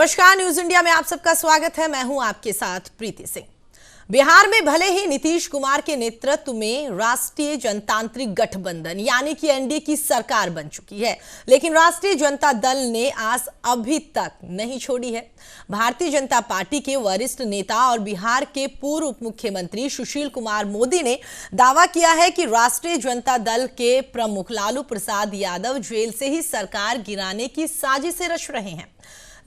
नमस्कार, news India में आप सबका स्वागत है। मैं हूं आपके साथ प्रीति सिंह। बिहार में भले ही नीतीश कुमार के नेतृत्व में राष्ट्रीय जनतांत्रिक गठबंधन यानी कि एनडीए की सरकार बन चुकी है, लेकिन राष्ट्रीय जनता दल ने आस अभी तक नहीं छोड़ी है। भारतीय जनता पार्टी के वरिष्ठ नेता और बिहार के पूर्व उप मुख्यमंत्री सुशील कुमार मोदी ने दावा किया है कि राष्ट्रीय जनता दल के प्रमुख लालू प्रसाद यादव जेल से ही सरकार गिराने की साजिशें रच रहे हैं।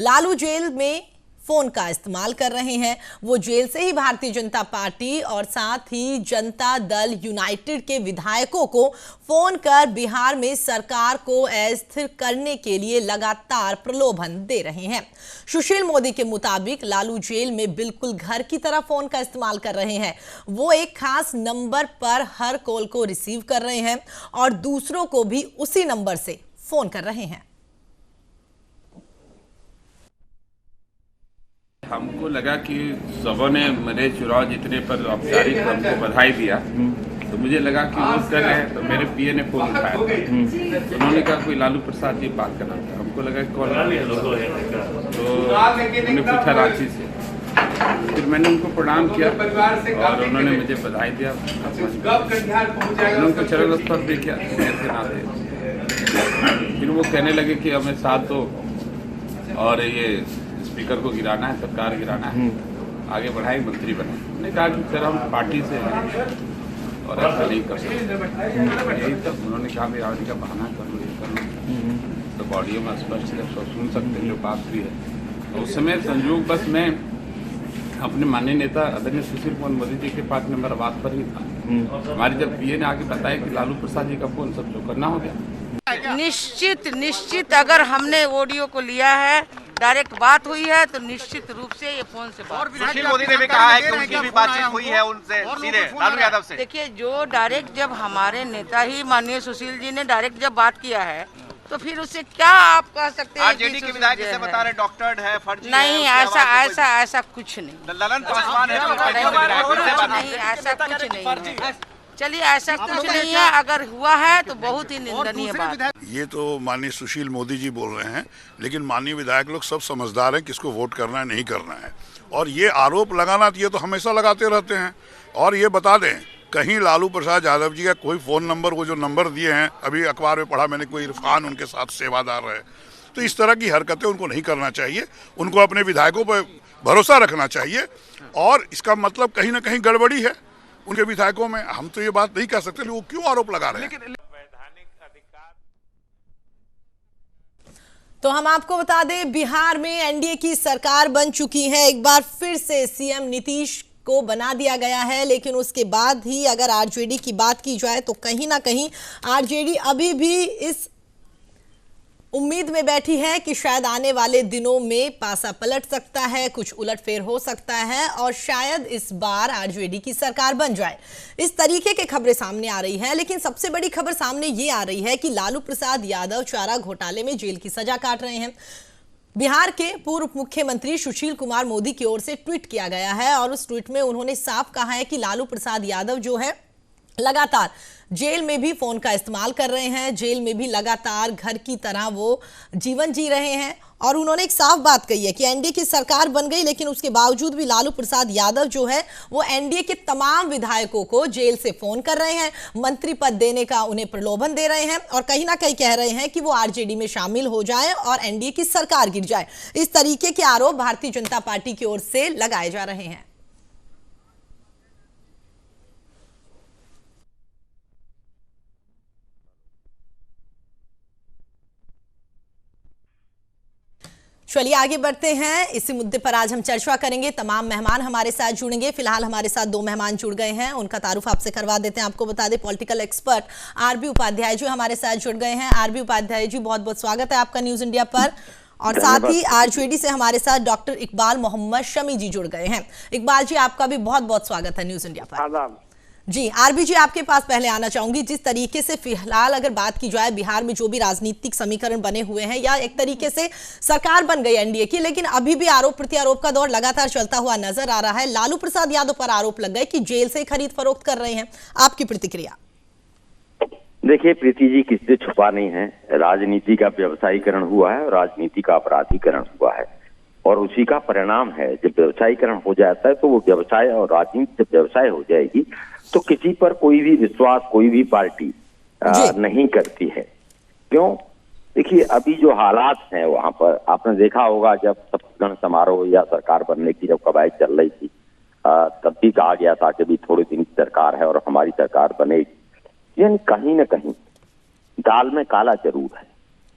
लालू जेल में फोन का इस्तेमाल कर रहे हैं। वो जेल से ही भारतीय जनता पार्टी और साथ ही जनता दल यूनाइटेड के विधायकों को फोन कर बिहार में सरकार को अस्थिर करने के लिए लगातार प्रलोभन दे रहे हैं। सुशील मोदी के मुताबिक लालू जेल में बिल्कुल घर की तरह फोन का इस्तेमाल कर रहे हैं। वो एक खास नंबर पर हर कॉल को रिसीव कर रहे हैं और दूसरों को भी उसी नंबर से फोन कर रहे हैं। हमको लगा कि सबों ने मेरे चुनाव जीतने पर औपचारिक हमको बधाई दिया, तो मुझे लगा कि वो कर रहे हैं। तो मेरे पीए ने फोन उठाया, तो उन्होंने कहा कोई लालू प्रसाद जी बात करना था। हमको लगा कॉल, तो उन्होंने पूछा रांची से। फिर मैंने उनको प्रणाम किया और उन्होंने मुझे बधाई दिया। उनको चरण स्पर्श भी किया के नाते। फिर वो कहने लगे कि हमें साथ दो और ये स्पीकर को गिराना है, सरकार गिराना है, आगे बढ़ाए, मंत्री बने। उन्होंने कहा कि सर हम पार्टी से हैं और ऐसा नहीं कर सकते। यही तब उन्होंने कहा मेरा आदमी का बहाना कर लो, ये कर लो। तो ऑडियो में स्पष्ट सुन सकते हैं जो बात भी है। तो उस समय संयोग बस मैं अपने माननीय नेता आदरणीय सुशील कुमार मोदी जी के पास नंबर बात पर ही था। हमारी जब पीए ने आके बताया कि लालू प्रसाद जी का फोन सब जो करना हो गया। निश्चित अगर हमने ऑडियो को लिया है, डायरेक्ट बात हुई है, तो निश्चित रूप से ये फोन से बात। सुशील मोदी ने भी कहा है कि उनकी भी बातचीत हुई है उनसे सीधे लालू यादव से। देखिए, जो डायरेक्ट जब हमारे नेता ही माननीय सुशील जी ने डायरेक्ट जब बात किया है, तो फिर उससे क्या आप कह सकते हैं? आरजेडी के विधायक इसे बता रहे डॉक्टर्ड है, फर्जी नहीं, ऐसा कुछ नहीं। ललन पासवान है, नहीं, ऐसा कुछ नहीं है। चलिए, ऐसा कुछ नहीं है। अगर हुआ है तो बहुत ही निंदनीय बात है। ये तो माननीय सुशील मोदी जी बोल रहे हैं, लेकिन माननीय विधायक लोग सब समझदार हैं किसको वोट करना है, नहीं करना है। और ये आरोप लगाना ये तो हमेशा लगाते रहते हैं। और ये बता दें, कहीं लालू प्रसाद यादव जी का कोई फ़ोन नंबर, वो जो नंबर दिए हैं, अभी अखबार में पढ़ा मैंने, कोई इरफान उनके साथ सेवादार है। तो इस तरह की हरकतें उनको नहीं करना चाहिए। उनको अपने विधायकों पर भरोसा रखना चाहिए। और इसका मतलब कहीं ना कहीं गड़बड़ी है उनके विधायकों में। हम तो ये बात नहीं कह सकते, वो क्यों आरोप लगा रहे हैं। तो हम आपको बता दें, बिहार में एनडीए की सरकार बन चुकी है। एक बार फिर से सीएम नीतीश को बना दिया गया है, लेकिन उसके बाद ही अगर आरजेडी की बात की जाए तो कहीं ना कहीं आरजेडी अभी भी इस उम्मीद में बैठी है कि शायद आने वाले दिनों में पासा पलट सकता है, कुछ उलटफेर हो सकता है और शायद इस बार आरजेडी की सरकार बन जाए। इस तरीके की खबरें सामने आ रही हैं, लेकिन सबसे बड़ी खबर सामने ये आ रही है कि लालू प्रसाद यादव चारा घोटाले में जेल की सजा काट रहे हैं। बिहार के पूर्व मुख्यमंत्री सुशील कुमार मोदी की ओर से ट्वीट किया गया है और उस ट्वीट में उन्होंने साफ कहा है कि लालू प्रसाद यादव जो है लगातार जेल में भी फोन का इस्तेमाल कर रहे हैं, जेल में भी लगातार घर की तरह वो जीवन जी रहे हैं। और उन्होंने एक साफ बात कही है कि एनडीए की सरकार बन गई, लेकिन उसके बावजूद भी लालू प्रसाद यादव जो है वो एनडीए के तमाम विधायकों को जेल से फोन कर रहे हैं, मंत्री पद देने का उन्हें प्रलोभन दे रहे हैं और कहीं ना कहीं कह रहे हैं कि वो आरजेडी में शामिल हो जाएं और एनडीए की सरकार गिर जाए। इस तरीके के आरोप भारतीय जनता पार्टी की ओर से लगाए जा रहे हैं। चलिए आगे बढ़ते हैं। इसी मुद्दे पर आज हम चर्चा करेंगे। तमाम मेहमान हमारे साथ जुड़ेंगे। फिलहाल हमारे साथ दो मेहमान जुड़ गए हैं, उनका तारुफ आपसे करवा देते हैं। आपको बता दें, political expert RB Upadhyay ji हमारे साथ जुड़ गए हैं। आरबी उपाध्याय जी, बहुत बहुत स्वागत है आपका न्यूज इंडिया पर। और साथ ही आरजेडी से हमारे साथ डॉक्टर इकबाल मोहम्मद शमी जी जुड़ गए हैं। इकबाल जी, आपका भी बहुत बहुत स्वागत है न्यूज इंडिया पर। जी, आरबी जी, आपके पास पहले आना चाहूंगी। जिस तरीके से फिलहाल अगर बात की जाए, बिहार में जो भी राजनीतिक समीकरण बने हुए हैं या एक तरीके से सरकार बन गई एनडीए की, लेकिन अभी भी आरोप प्रत्यारोप का दौर लगातार चलता हुआ नजर आ रहा है। लालू प्रसाद यादव पर आरोप लग गए कि जेल से खरीद फरोख्त कर रहे हैं। आपकी प्रतिक्रिया? देखिए प्रीति जी, किसी से छुपा नहीं है, राजनीति का व्यवसायीकरण हुआ है और राजनीति का अपराधीकरण हुआ है। और उसी का परिणाम है। जब व्यवसायीकरण हो जाता है तो वो व्यवसाय और राजनीति जब व्यवसाय हो जाएगी तो किसी पर कोई भी विश्वास कोई भी पार्टी नहीं करती है। क्यों? देखिए, अभी जो हालात हैं वहां पर आपने देखा होगा, जब शपथ समारोह या सरकार बनने की जब कवायद चल रही थी तब भी कहा गया था कि भी थोड़े दिन की सरकार है और हमारी सरकार बनेगी। यानी कहीं न कहीं दाल में काला जरूर है।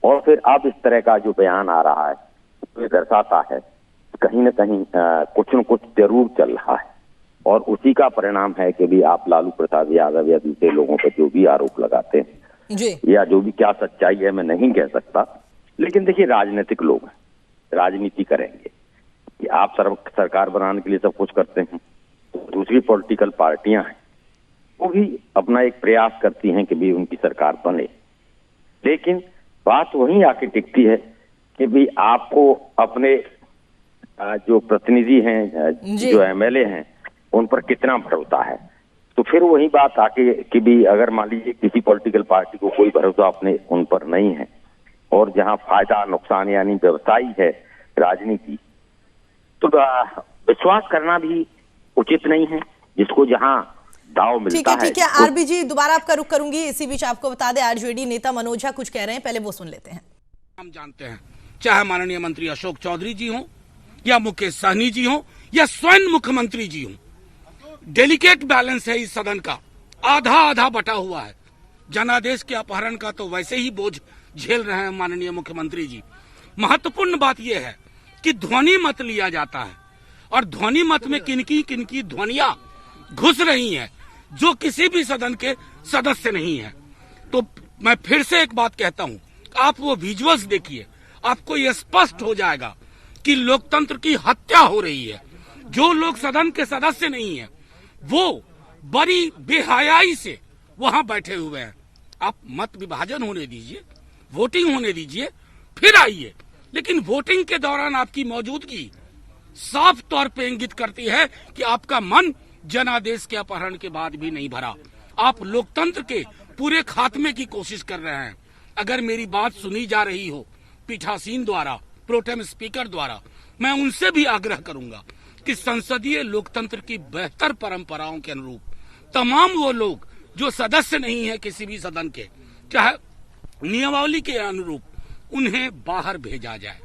और फिर अब इस तरह का जो बयान आ रहा है तो ये दर्शाता है कहीं न कहीं कुछ न कुछ जरूर चल रहा है। और उसी का परिणाम है कि भी आप लालू प्रसाद यादव या दूसरे लोगों पर जो भी आरोप लगाते हैं जी। या जो भी क्या सच्चाई है मैं नहीं कह सकता, लेकिन देखिए राजनीतिक लोग हैं, राजनीति करेंगे कि आप सरकार बनाने के लिए सब कुछ करते हैं, तो दूसरी पॉलिटिकल पार्टियां हैं वो भी अपना एक प्रयास करती हैं कि भी उनकी सरकार बने। लेकिन बात वहीं आके टिकती है कि भी आपको अपने जो प्रतिनिधि हैं, जो एमएलए हैं, उन पर कितना भरोसा है। तो फिर वही बात आके कि भी अगर मान लीजिए किसी पॉलिटिकल पार्टी को कोई भरोसा अपने उन पर नहीं है और जहां फायदा नुकसान यानी व्यवसायी है राजनीति, तो विश्वास करना भी उचित नहीं है जिसको जहां दाव मिलता है। ठीक है आरबी जी, दोबारा आपका रुख करूंगी। इसी बीच आपको बता दें आरजेडी नेता मनोज झा कुछ कह रहे हैं, पहले वो सुन लेते हैं। हम जानते हैं, चाहे माननीय मंत्री अशोक चौधरी जी हों या मुकेश सहनी जी हों या स्वयं मुख्यमंत्री जी हों, डेलिकेट बैलेंस है इस सदन का, आधा आधा बटा हुआ है। जनादेश के अपहरण का तो वैसे ही बोझ झेल रहे हैं माननीय मुख्यमंत्री जी। महत्वपूर्ण बात यह है कि ध्वनि मत लिया जाता है और ध्वनि मत में किनकी ध्वनियां घुस रही हैं जो किसी भी सदन के सदस्य नहीं है। तो मैं फिर से एक बात कहता हूं, आप वो विजुअल्स देखिए, आपको ये स्पष्ट हो जाएगा कि लोकतंत्र की हत्या हो रही है। जो लोग सदन के सदस्य नहीं है वो बड़ी बेहयाई से वहां बैठे हुए हैं। आप मत विभाजन होने दीजिए, वोटिंग होने दीजिए, फिर आइए। लेकिन वोटिंग के दौरान आपकी मौजूदगी साफ तौर पे इंगित करती है कि आपका मन जनादेश के अपहरण के बाद भी नहीं भरा। आप लोकतंत्र के पूरे खात्मे की कोशिश कर रहे हैं। अगर मेरी बात सुनी जा रही हो पीठासीन द्वारा, प्रोटेम स्पीकर द्वारा, मैं उनसे भी आग्रह करूंगा कि संसदीय लोकतंत्र की बेहतर परंपराओं के अनुरूप तमाम वो लोग जो सदस्य नहीं है किसी भी सदन के, चाहे नियमावली के अनुरूप, उन्हें बाहर भेजा जाए।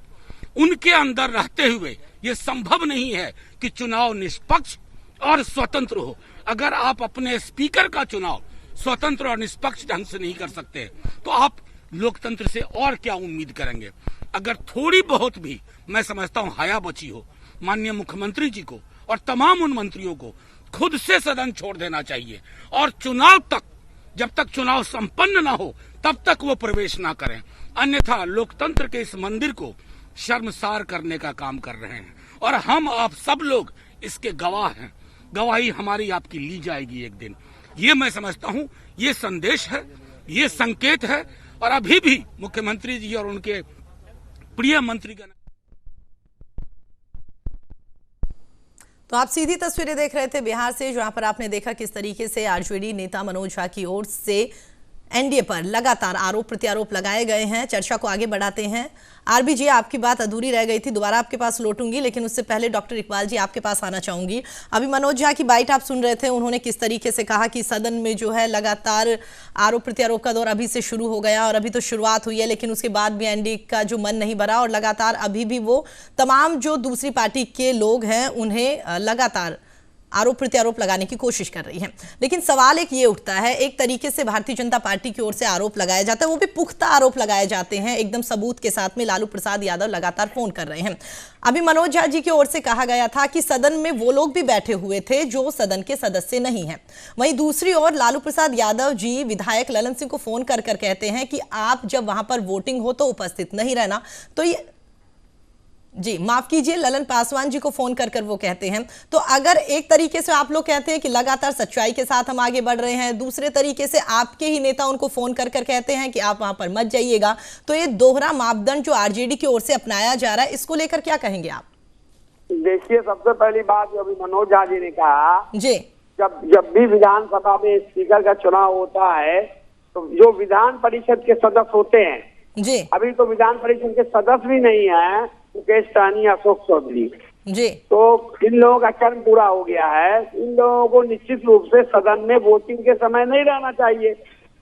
उनके अंदर रहते हुए ये संभव नहीं है कि चुनाव निष्पक्ष और स्वतंत्र हो। अगर आप अपने स्पीकर का चुनाव स्वतंत्र और निष्पक्ष ढंग से नहीं कर सकते तो आप लोकतंत्र से और क्या उम्मीद करेंगे। अगर थोड़ी बहुत भी मैं समझता हूं हया बची हो, माननीय मुख्यमंत्री जी को और तमाम उन मंत्रियों को खुद से सदन छोड़ देना चाहिए और चुनाव तक, जब तक चुनाव संपन्न ना हो तब तक वो प्रवेश ना करें। अन्यथा लोकतंत्र के इस मंदिर को शर्मसार करने का काम कर रहे हैं और हम आप सब लोग इसके गवाह हैं। गवाही हमारी आपकी ली जाएगी एक दिन। ये मैं समझता हूं ये संदेश है, ये संकेत है। और अभी भी मुख्यमंत्री जी और उनके प्रिय मंत्रीगण। तो आप सीधी तस्वीरें देख रहे थे बिहार से, जहां पर आपने देखा किस तरीके से आरजेडी नेता मनोज झा की ओर से एनडीए पर लगातार आरोप प्रत्यारोप लगाए गए हैं। चर्चा को आगे बढ़ाते हैं। आरबी जी, आपकी बात अधूरी रह गई थी, दोबारा आपके पास लौटूंगी, लेकिन उससे पहले डॉक्टर इकबाल जी आपके पास आना चाहूंगी। अभी मनोज झा की बाइट आप सुन रहे थे, उन्होंने किस तरीके से कहा कि सदन में जो है लगातार आरोप प्रत्यारोप का दौर अभी से शुरू हो गया और अभी तो शुरुआत हुई है, लेकिन उसके बाद भी एनडीए का जो मन नहीं भरा और लगातार अभी भी वो तमाम जो दूसरी पार्टी के लोग हैं उन्हें लगातार आरोप प्रत्यारोप लगाने की कोशिश कर रही है। लेकिन सवाल एक ये उठता है, एक तरीके से भारतीय जनता पार्टी की ओर से आरोप लगाया जाता है, वो भी पुख्ता आरोप लगाए जाते हैं एकदम सबूत के साथ में। लालू प्रसाद यादव लगातार फोन कर रहे हैं। अभी मनोज झा जी की ओर से कहा गया था कि सदन में वो लोग भी बैठे हुए थे जो सदन के सदस्य नहीं है। वहीं दूसरी ओर लालू प्रसाद यादव जी विधायक ललन सिंह को फोन कर कर कहते हैं कि आप जब वहां पर वोटिंग हो तो उपस्थित नहीं रहना। तो ये जी माफ कीजिए, ललन पासवान जी को फोन कर कर वो कहते हैं। तो अगर एक तरीके से आप लोग कहते हैं कि लगातार सच्चाई के साथ हम आगे बढ़ रहे हैं, दूसरे तरीके से आपके ही नेता उनको फोन कर कर कहते हैं कि आप वहां पर मत जाइएगा, तो ये दोहरा मापदंड जो आरजेडी की ओर से अपनाया जा रहा है, इसको लेकर क्या कहेंगे आप? देखिए, सबसे पहली बात जो अभी मनोज झा जी ने कहा, जी जब भी विधानसभा में स्पीकर का चुनाव होता है तो जो विधान परिषद के सदस्य होते हैं, जी अभी तो विधान परिषद के सदस्य भी नहीं है, मुकेश सहनी, अशोक चौधरी। जी। तो इन लोगों का टर्म पूरा हो गया है। इन लोगों को निश्चित रूप से सदन में वोटिंग के समय नहीं रहना चाहिए।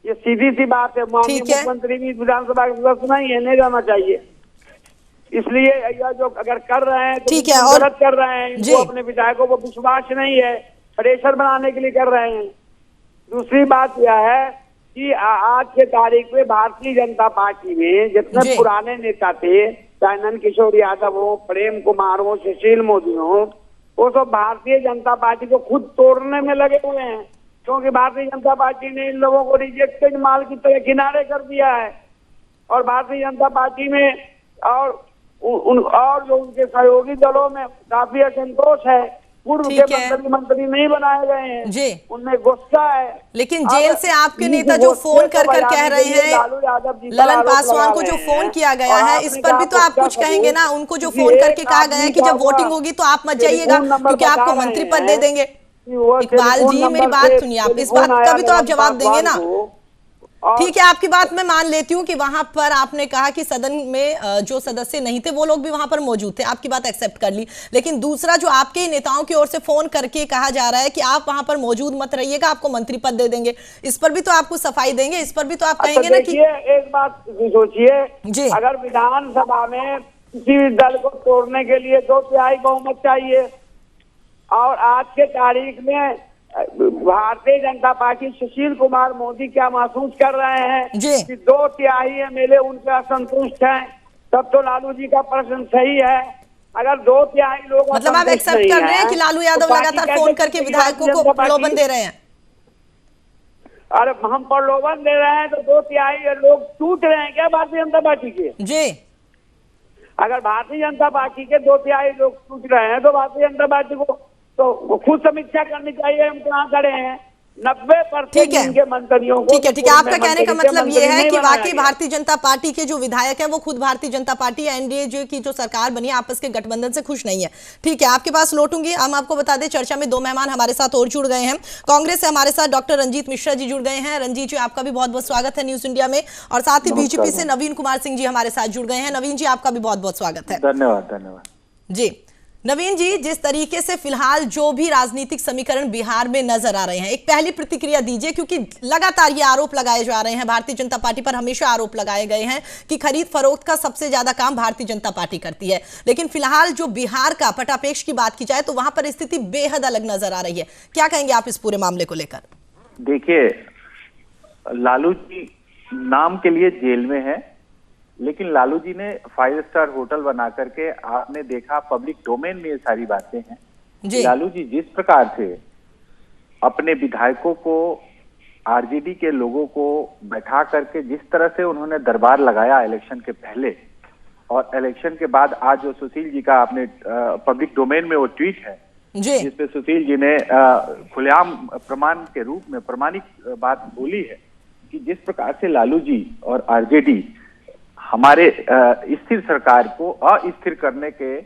ये सीधी सी बात है। माननीय मुख्यमंत्री भी विधानसभा के सदस्य नहीं रहना चाहिए। इसलिए यह जो अगर कर रहे हैं तो ठीक है, और गलत कर रहे हैं। इनको अपने विधायकों को विश्वास नहीं है, प्रेशर बनाने के लिए कर रहे हैं। दूसरी बात यह है कि आज के तारीख में भारतीय जनता पार्टी में जितने पुराने नेता थे, चाहे नंद किशोर यादव हो, प्रेम कुमार हो, सुशील मोदी हो, वो सब भारतीय जनता पार्टी को खुद तोड़ने में लगे हुए हैं। क्योंकि भारतीय जनता पार्टी ने इन लोगों को रिजेक्टेड माल की तरह किनारे कर दिया है। और भारतीय जनता पार्टी में और जो उनके सहयोगी दलों में काफी असंतोष है। पूर्व के मंत्री नहीं बनाए गए हैं जी, उनमें गुस्सा है। लेकिन जेल से आपके नेता जो फोन कर कह रहे हैं, ललन पासवान को जो फोन किया गया है, इस पर भी तो आप कुछ कहेंगे ना। उनको जो फोन करके कहा गया है कि जब वोटिंग होगी तो आप मत जाइएगा क्योंकि आपको मंत्री पद दे देंगे। इकबाल जी मेरी बात सुनिए, आप इस बात का भी तो आप जवाब देंगे ना। ठीक है, आपकी बात मैं मान लेती हूँ कि वहां पर आपने कहा कि सदन में जो सदस्य नहीं थे वो लोग भी वहां पर मौजूद थे, आपकी बात एक्सेप्ट कर ली। लेकिन दूसरा जो आपके ही नेताओं की ओर से फोन करके कहा जा रहा है कि आप वहां पर मौजूद मत रहिएगा, आपको मंत्री पद दे देंगे, इस पर भी तो आपको सफाई देंगे, इस पर भी तो आप कहेंगे ना कि एक बात सोचिए, अगर विधानसभा में किसी भी दल को तोड़ने के लिए 2/3 बहुमत चाहिए और आज के तारीख में भारतीय जनता पार्टी सुशील कुमार मोदी क्या महसूस कर रहे हैं कि 2/3 एमएलए उनसे असंतुष्ट हैं, तब तो लालू जी का प्रश्न सही है। अगर 2/3 लोग मतलब आप एक्सेप्ट कर रहे हैं कि लालू यादव लगातार फोन करके विधायकों को प्रलोभन दे रहे हैं? अरे हम प्रलोभन दे रहे हैं तो 2/3 लोग टूट रहे हैं क्या भारतीय जनता पार्टी के? जी, अगर भारतीय जनता पार्टी के 2/3 लोग टूट रहे हैं तो भारतीय जनता पार्टी को तो खुद समीक्षा करनी चाहिए। हम कहाँ खड़े हैं? 90% इनके मंत्रियों को। ठीक है, आपका कहने का मतलब ये है कि वाकई भारतीय जनता पार्टी के जो विधायक हैं वो खुद भारतीय जनता पार्टी या एनडीए की जो सरकार बनी है आपस के गठबंधन से खुश नहीं है। ठीक है, आपके पास लौटूंगी। हम आपको बता दें चर्चा में 2 मेहमान हमारे साथ और जुड़ गए हैं। कांग्रेस से हमारे साथ डॉक्टर रंजीत मिश्रा जी जुड़ गए हैं। रंजीत जी, आपका भी बहुत बहुत स्वागत है न्यूज इंडिया में। और साथ ही बीजेपी से नवीन कुमार सिंह जी हमारे साथ जुड़ गए हैं। नवीन जी, आपका भी बहुत बहुत स्वागत है। धन्यवाद जी। नवीन जी, जिस तरीके से फिलहाल जो भी राजनीतिक समीकरण बिहार में नजर आ रहे हैं, एक पहली प्रतिक्रिया दीजिए, क्योंकि लगातार ये आरोप लगाए जा रहे हैं, भारतीय जनता पार्टी पर हमेशा आरोप लगाए गए हैं कि खरीद फरोख्त का सबसे ज्यादा काम भारतीय जनता पार्टी करती है। लेकिन फिलहाल जो बिहार का पटापेक्ष की बात की जाए तो वहां पर स्थिति बेहद अलग नजर आ रही है। क्या कहेंगे आप इस पूरे मामले को लेकर? देखिए, लालू जी नाम के लिए जेल में है, लेकिन लालू जी ने 5 स्टार होटल बना करके, आपने देखा पब्लिक डोमेन में ये सारी बातें हैं। लालू जी जिस प्रकार से अपने विधायकों को, आरजेडी के लोगों को बैठा करके जिस तरह से उन्होंने दरबार लगाया इलेक्शन के पहले और इलेक्शन के बाद, आज जो सुशील जी का आपने पब्लिक डोमेन में वो ट्वीट है जिसपे सुशील जी ने खुलेआम प्रमाण के रूप में प्रमाणिक बात बोली है कि जिस प्रकार से लालू जी और आरजेडी हमारे स्थिर सरकार को अस्थिर करने के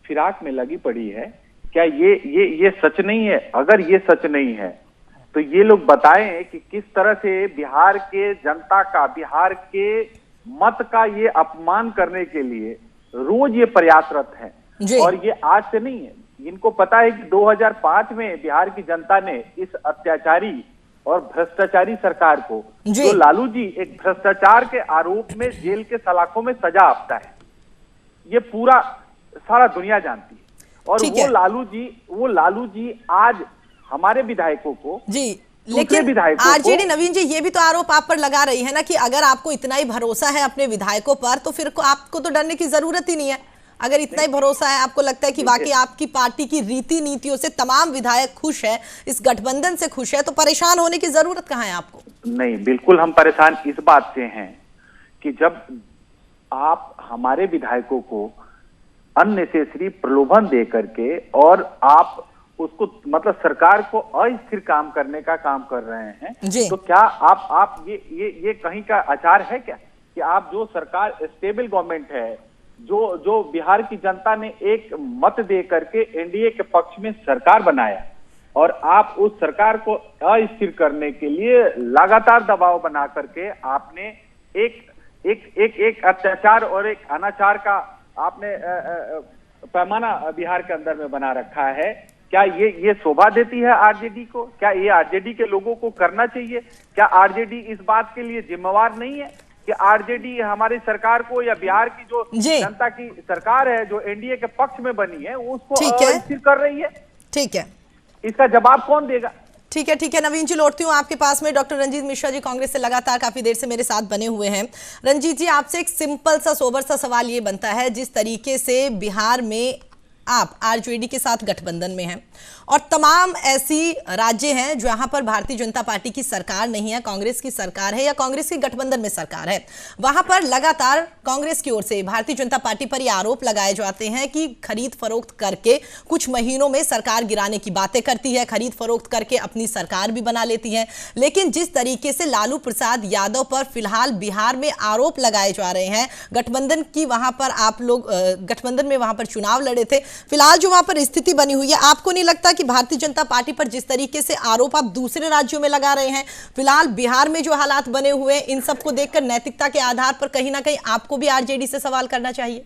फिराक में लगी पड़ी है, क्या ये सच नहीं है? अगर ये सच नहीं है तो ये लोग बताएं कि किस तरह से बिहार के जनता का, बिहार के मत का ये अपमान करने के लिए रोज ये प्रयासरत हैं। और ये आज से नहीं है, इनको पता है कि 2005 में बिहार की जनता ने इस अत्याचारी और भ्रष्टाचारी सरकार को, जो लालू जी एक भ्रष्टाचार के आरोप में जेल के सलाखों में सजा आपता है, ये पूरा सारा दुनिया जानती है। और वो लालू जी आज हमारे विधायकों को, लेकिन आरजेडी, नवीन जी, ये भी तो आरोप आप पर लगा रही है ना कि अगर आपको इतना ही भरोसा है अपने विधायकों पर तो फिर आपको तो डरने की जरूरत ही नहीं है। अगर इतना ही भरोसा है, आपको लगता है कि वाकई आपकी पार्टी की रीति नीतियों से तमाम विधायक खुश है, इस गठबंधन से खुश है, तो परेशान होने की जरूरत कहाँ है आपको? नहीं, बिल्कुल हम परेशान इस बात से हैं कि जब आप हमारे विधायकों को अननेसेसरी प्रलोभन दे करके और आप उसको, मतलब सरकार को अस्थिर काम करने का काम कर रहे हैं, तो क्या आप ये कहीं का आचार है क्या कि आप जो सरकार स्टेबल गवर्नमेंट है, जो बिहार की जनता ने एक मत दे करके एनडीए के पक्ष में सरकार बनाया और आप उस सरकार को अस्थिर करने के लिए लगातार दबाव बना करके आपने एक अत्याचार और एक अनाचार का आपने पैमाना बिहार के अंदर में बना रखा है। क्या ये शोभा देती है आरजेडी को? क्या ये आरजेडी के लोगों को करना चाहिए? क्या आरजेडी इस बात के लिए जिम्मेवार नहीं है कि आरजेडी हमारी सरकार को या बिहार की जो जनता की सरकार है जो एनडीए के पक्ष में बनी है उसको अस्थिर कर रही है? ठीक है, इसका जवाब कौन देगा? ठीक है नवीन जी, लौटती हूँ आपके पास में। डॉक्टर रंजीत मिश्रा जी कांग्रेस से लगातार काफी देर से मेरे साथ बने हुए हैं। रंजीत जी, आपसे एक सिंपल सा सोबर सा सवाल ये बनता है, जिस तरीके से बिहार में आप आरजेडी के साथ गठबंधन में हैं और तमाम ऐसी राज्य हैं जहां पर भारतीय जनता पार्टी की सरकार नहीं है, कांग्रेस की सरकार है या कांग्रेस की गठबंधन में सरकार है, वहां पर लगातार कांग्रेस की ओर से भारतीय जनता पार्टी पर ये आरोप लगाए जाते हैं कि खरीद फरोख्त करके कुछ महीनों में सरकार गिराने की बातें करती है, खरीद फरोख्त करके अपनी सरकार भी बना लेती है। लेकिन जिस तरीके से लालू प्रसाद यादव पर फिलहाल बिहार में आरोप लगाए जा रहे हैं, गठबंधन की वहां पर आप लोग गठबंधन में वहां पर चुनाव लड़े थे, फिलहाल जो वहां पर स्थिति बनी हुई है, आपको नहीं लगता कि भारतीय जनता पार्टी पर जिस तरीके से आरोप आप दूसरे राज्यों में लगा रहे हैं, फिलहाल बिहार में जो हालात बने हुए हैं, इन सबको देखकर नैतिकता के आधार पर कहीं ना कहीं आपको भी आरजेडी से सवाल करना चाहिए?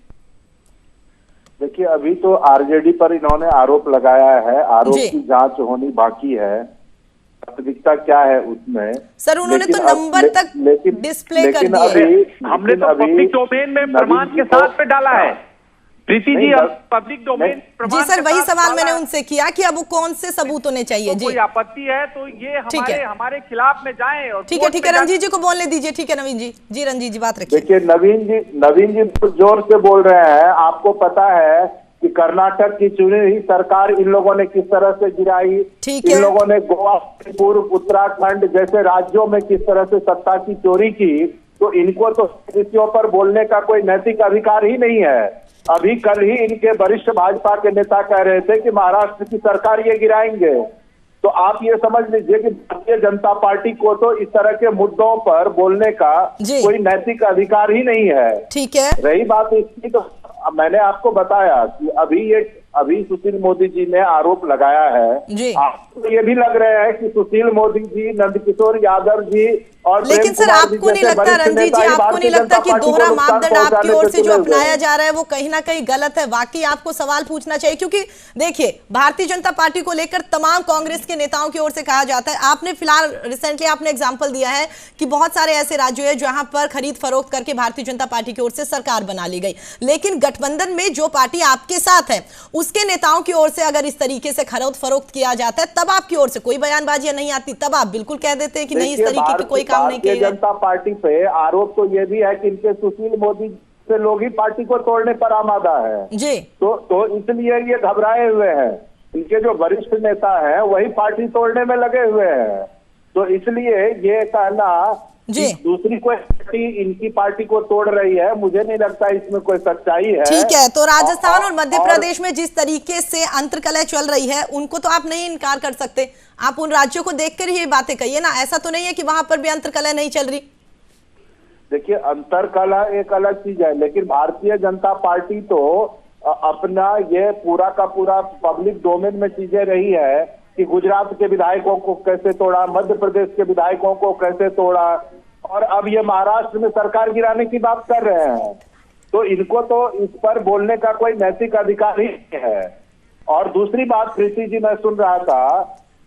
देखिए, अभी तो आरजेडी पर इन्होंने आरोप लगाया है, आरोप की जांच होनी बाकी है, वास्तविकता क्या है उसमें। सर, उन्होंने तो नंबर तक डिस्प्ले कर दिया। हमने तो पब्लिक डोमेन में प्रमाण के साथ पे डाला है प्रीति जी, पब्लिक डोमेन। जी सर, वही सवाल मैंने उनसे किया कि अब वो कौन से सबूत होने चाहिए। जी, कोई आपत्ति है तो ये हमारे खिलाफ में जाएं। और ठीक है, रंजीत जी को बोलने दीजिए। ठीक है नवीन जी, रंजीत जी बात रखिए। देखिए नवीन जी तो जोर से बोल रहे हैं। आपको पता है कि कर्नाटक की चुनी हुई सरकार इन लोगों ने किस तरह से गिराई, इन लोगों ने गोवा, पूर्व उत्तराखंड जैसे राज्यों में किस तरह से सत्ता की चोरी की, तो इनको तो विषयों पर बोलने का कोई नैतिक अधिकार ही नहीं है। अभी कल ही इनके वरिष्ठ भाजपा के नेता कह रहे थे कि महाराष्ट्र की सरकार ये गिराएंगे। तो आप ये समझ लीजिए कि भारतीय जनता पार्टी को तो इस तरह के मुद्दों पर बोलने का कोई नैतिक अधिकार ही नहीं है। ठीक है, रही बात इसकी, तो मैंने आपको बताया कि अभी सुशील मोदी जी ने आरोप लगाया है। आपको ये भी लग रहा है कि सुशील मोदी जी, नंदकिशोर यादव जी और लेकिन सर आपको नहीं लगता रंजीत जी, आपको नहीं लगता कि दोहरा मापदंड आपकी ओर से जो अपनाया जा रहा है वो कहीं ना कहीं गलत है? वाकई आपको सवाल पूछना चाहिए, क्योंकि देखिए भारतीय जनता पार्टी को लेकर तमाम कांग्रेस के नेताओं की ओर से कहा जाता है। आपने फिलहाल रिसेंटली आपने एग्जाम्पल दिया है कि बहुत सारे ऐसे राज्य है जहां पर खरीद फरोख्त करके भारतीय जनता पार्टी की ओर से सरकार बना ली गई, लेकिन गठबंधन में जो पार्टी आपके साथ है उसके नेताओं की ओर से अगर इस तरीके से खरीद फरोख्त किया जाता है, तब आपकी ओर से कोई बयानबाजियां नहीं आती, तब आप बिल्कुल कह देते हैं कि नहीं, इस तरीके के कोई काम नहीं किया। भारतीय जनता पार्टी पे आरोप तो ये भी है कि इनके सुशील मोदी से लोग ही पार्टी को तोड़ने पर आमादा है जी। तो इसलिए ये घबराए हुए हैं। इनके जो वरिष्ठ नेता हैं वही पार्टी तोड़ने में लगे हुए हैं। तो इसलिए ये कहना जी दूसरी कोई पार्टी इनकी पार्टी को तोड़ रही है, मुझे नहीं लगता इसमें कोई सच्चाई है। ठीक है, तो राजस्थान और मध्य प्रदेश में जिस तरीके से अंतर्कलह चल रही है उनको तो आप नहीं इनकार कर सकते। आप उन राज्यों को देखकर ही ये बातें कहिए ना, ऐसा तो नहीं है कि वहां पर भी अंतर्कलह नहीं चल रही। देखिए, अंतर्कलह एक अलग चीज है, लेकिन भारतीय जनता पार्टी तो अपना ये पूरा का पूरा पब्लिक डोमेन में चीजें रही है कि गुजरात के विधायकों को कैसे तोड़ा, मध्य प्रदेश के विधायकों को कैसे तोड़ा, और अब ये महाराष्ट्र में सरकार गिराने की बात कर रहे हैं। तो इनको तो इस पर बोलने का कोई नैतिक अधिकार ही नहीं है। और दूसरी बात प्रीति जी, मैं सुन रहा था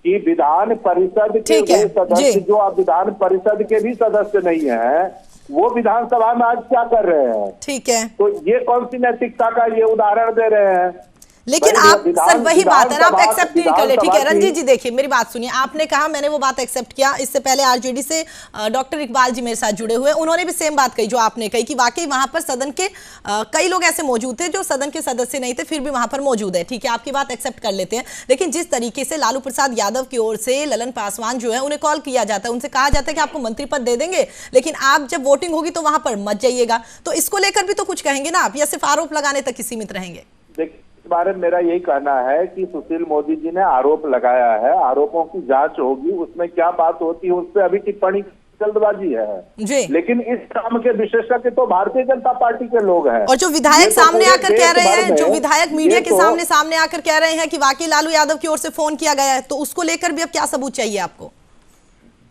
कि विधान परिषद के सदस्य जो अब विधान परिषद के भी सदस्य नहीं है, वो विधानसभा में आज क्या कर रहे हैं? ठीक है, तो ये कौन सी नैतिकता का ये उदाहरण दे रहे हैं? लेकिन आप सर वही बात है ना, आप एक्सेप्ट नहीं कर रहे। ठीक है रंजीत जी, देखिए मेरी बात सुनिए, आपने कहा, मैंने वो बात एक्सेप्ट किया। इससे पहले आरजेडी से डॉक्टर इकबाल जी मेरे साथ जुड़े हुए, उन्होंने भी सेम बात कही जो आपने कही कि वाकई वहां पर सदन के कई लोग ऐसे मौजूद थे जो सदन के सदस्य नहीं थे, फिर भी वहां पर मौजूद है। ठीक है, आपकी बात एक्सेप्ट कर लेते हैं। लेकिन जिस तरीके से लालू प्रसाद यादव की ओर से ललन पासवान जो है उन्हें कॉल किया जाता है, उनसे कहा जाता है कि आपको मंत्री पद दे देंगे, लेकिन आप जब वोटिंग होगी तो वहां पर मत जाइएगा, तो इसको लेकर भी तो कुछ कहेंगे ना आप, या सिर्फ आरोप लगाने तक ही सीमित रहेंगे? इस बारे में मेरा यही कहना है कि सुशील मोदी जी ने आरोप लगाया है, आरोपों की जांच होगी, उसमें क्या बात होती है उस पर अभी टिप्पणी जल्दबाजी है जी। लेकिन इस काम के विशेषज्ञ तो भारतीय जनता पार्टी के लोग हैं। और जो विधायक सामने आकर कह रहे हैं, जो विधायक मीडिया के सामने आकर कह रहे हैं कि वाकई लालू यादव की ओर से फोन किया गया है, तो उसको लेकर भी अब क्या सबूत चाहिए आपको?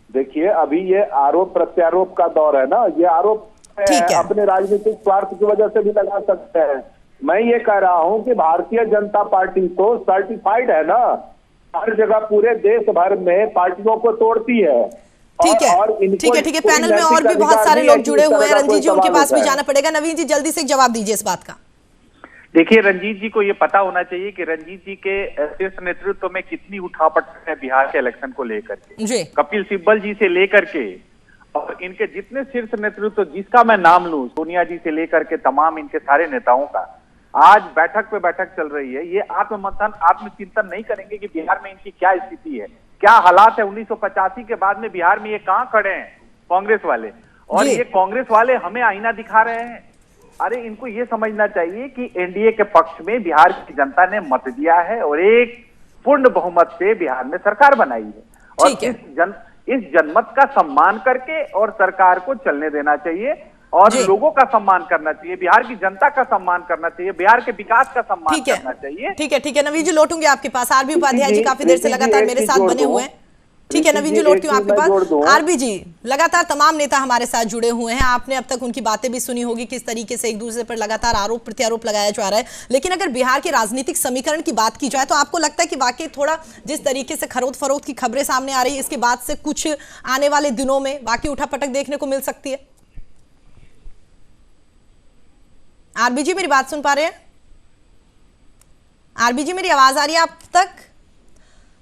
देखिए, अभी ये आरोप प्रत्यारोप का दौर है ना, ये आरोप अपने राजनीतिक स्वार्थ की वजह से भी लगा सकते हैं। मैं ये कह रहा हूँ कि भारतीय जनता पार्टी तो सर्टिफाइड है ना, हर जगह पूरे देश भर में पार्टियों को तोड़ती है। ठीक है पैनल में और भी बहुत सारे लोग जुड़े हुए हैं। रंजीत जी, उनके पास भी जाना पड़ेगा। नवीन जी, जल्दी से जवाब दीजिए इस बात का। देखिए, रंजीत जी को ये पता होना चाहिए कि रंजीत जी के शीर्ष नेतृत्व में कितनी उठापट है बिहार के इलेक्शन को लेकर के। कपिल सिब्बल जी से लेकर के और इनके जितने शीर्ष नेतृत्व, जिसका मैं नाम लूं, सोनिया जी से लेकर के तमाम इनके सारे नेताओं का आज बैठक पे बैठक चल रही है। ये आत्ममंथन, आत्मचिंतन नहीं करेंगे कि बिहार में इनकी क्या स्थिति है, क्या हालात है। 1985 के बाद में बिहार में ये कहां खड़े हैं कांग्रेस वाले, और ये कांग्रेस वाले हमें आईना दिखा रहे हैं। अरे इनको ये समझना चाहिए कि एनडीए के पक्ष में बिहार की जनता ने मत दिया है और एक पूर्ण बहुमत से बिहार में सरकार बनाई है, और इस जनमत का सम्मान करके और सरकार को चलने देना चाहिए और लोगों का सम्मान करना चाहिए, बिहार की जनता का सम्मान करना चाहिए, बिहार के विकास का सम्मान करना चाहिए। ठीक है नवीन जी, लौटूंगे आपके पास। आरबी उपाध्याय जी काफी देर से लगातार मेरे साथ बने हुए हैं। ठीक है नवीन जी, लौटती हूँ आपके पास। आरबी जी, लगातार तमाम नेता हमारे साथ जुड़े हुए हैं। आपने अब तक उनकी बातें भी सुनी होगी, किस तरीके से एक दूसरे पर लगातार आरोप प्रत्यारोप लगाया जा रहा है। लेकिन अगर बिहार के राजनीतिक समीकरण की बात की जाए तो आपको लगता है कि वाकई थोड़ा जिस तरीके से खरीद फरोख्त की खबरें सामने आ रही है, इसके बाद से कुछ आने वाले दिनों में बाकी उठापटक देखने को मिल सकती है? आरबी जी, मेरी बात सुन पा रहे हैं? आरबी जी, मेरी आवाज आ रही है आप तक?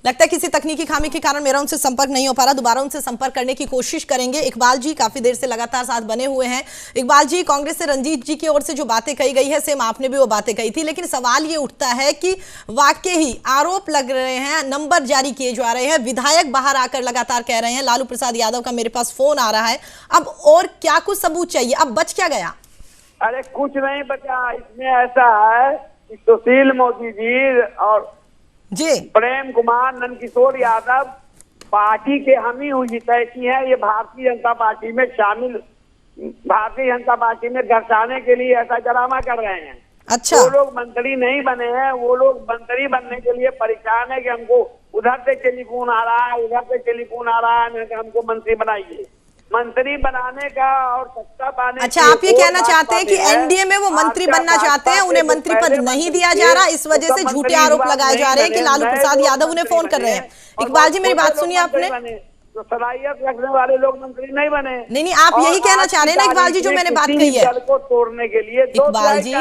लगता है किसी तकनीकी खामी के कारण मेरा उनसे संपर्क नहीं हो पा रहा। दोबारा उनसे संपर्क करने की कोशिश करेंगे। इकबाल जी काफी देर से लगातार साथ बने हुए हैं। इकबाल जी, कांग्रेस से रंजीत जी की ओर से जो बातें कही गई है, सेम आपने भी वो बातें कही थी, लेकिन सवाल ये उठता है कि वाकई ही आरोप लग रहे हैं, नंबर जारी किए जा रहे हैं, विधायक बाहर आकर लगातार कह रहे हैं। लालू प्रसाद यादव का मेरे पास फोन आ रहा है। अब और क्या कुछ सबूत चाहिए? अब बच क्या गया? अरे कुछ नहीं बचा। इसमें ऐसा है कि सुशील मोदी जी और प्रेम कुमार, नंदकिशोर यादव पार्टी के हम ही हुई तय की है। ये भारतीय जनता पार्टी में शामिल, भारतीय जनता पार्टी में दर्शाने के लिए ऐसा ड्रामा कर रहे हैं। अच्छा, वो लोग मंत्री नहीं बने हैं, वो लोग मंत्री बनने के लिए परेशान है कि हमको उधर से टेलीफोन आ रहा है, उधर से टेलीफोन आ रहा है, हमको मंत्री बनाइए। मंत्री बनाने का और सत्ता पाने। अच्छा, आप ये कहना चाहते हैं कि एनडीए में वो मंत्री बनना चाहते हैं, उन्हें मंत्री पद नहीं दिया जा रहा, इस वजह से झूठे आरोप लगाए जा रहे हैं कि लालू प्रसाद यादव उन्हें फोन कर रहे हैं। इकबाल जी, मेरी बात सुनिए आपने। तो सलाहियत रखने वाले लोग मंत्री नहीं बने। नहीं, आप यही कहना चाह रहे हैं ना इकबाल जी, जो मैंने बात कही है, दल को तोड़ने के लिए। इकबाल जी,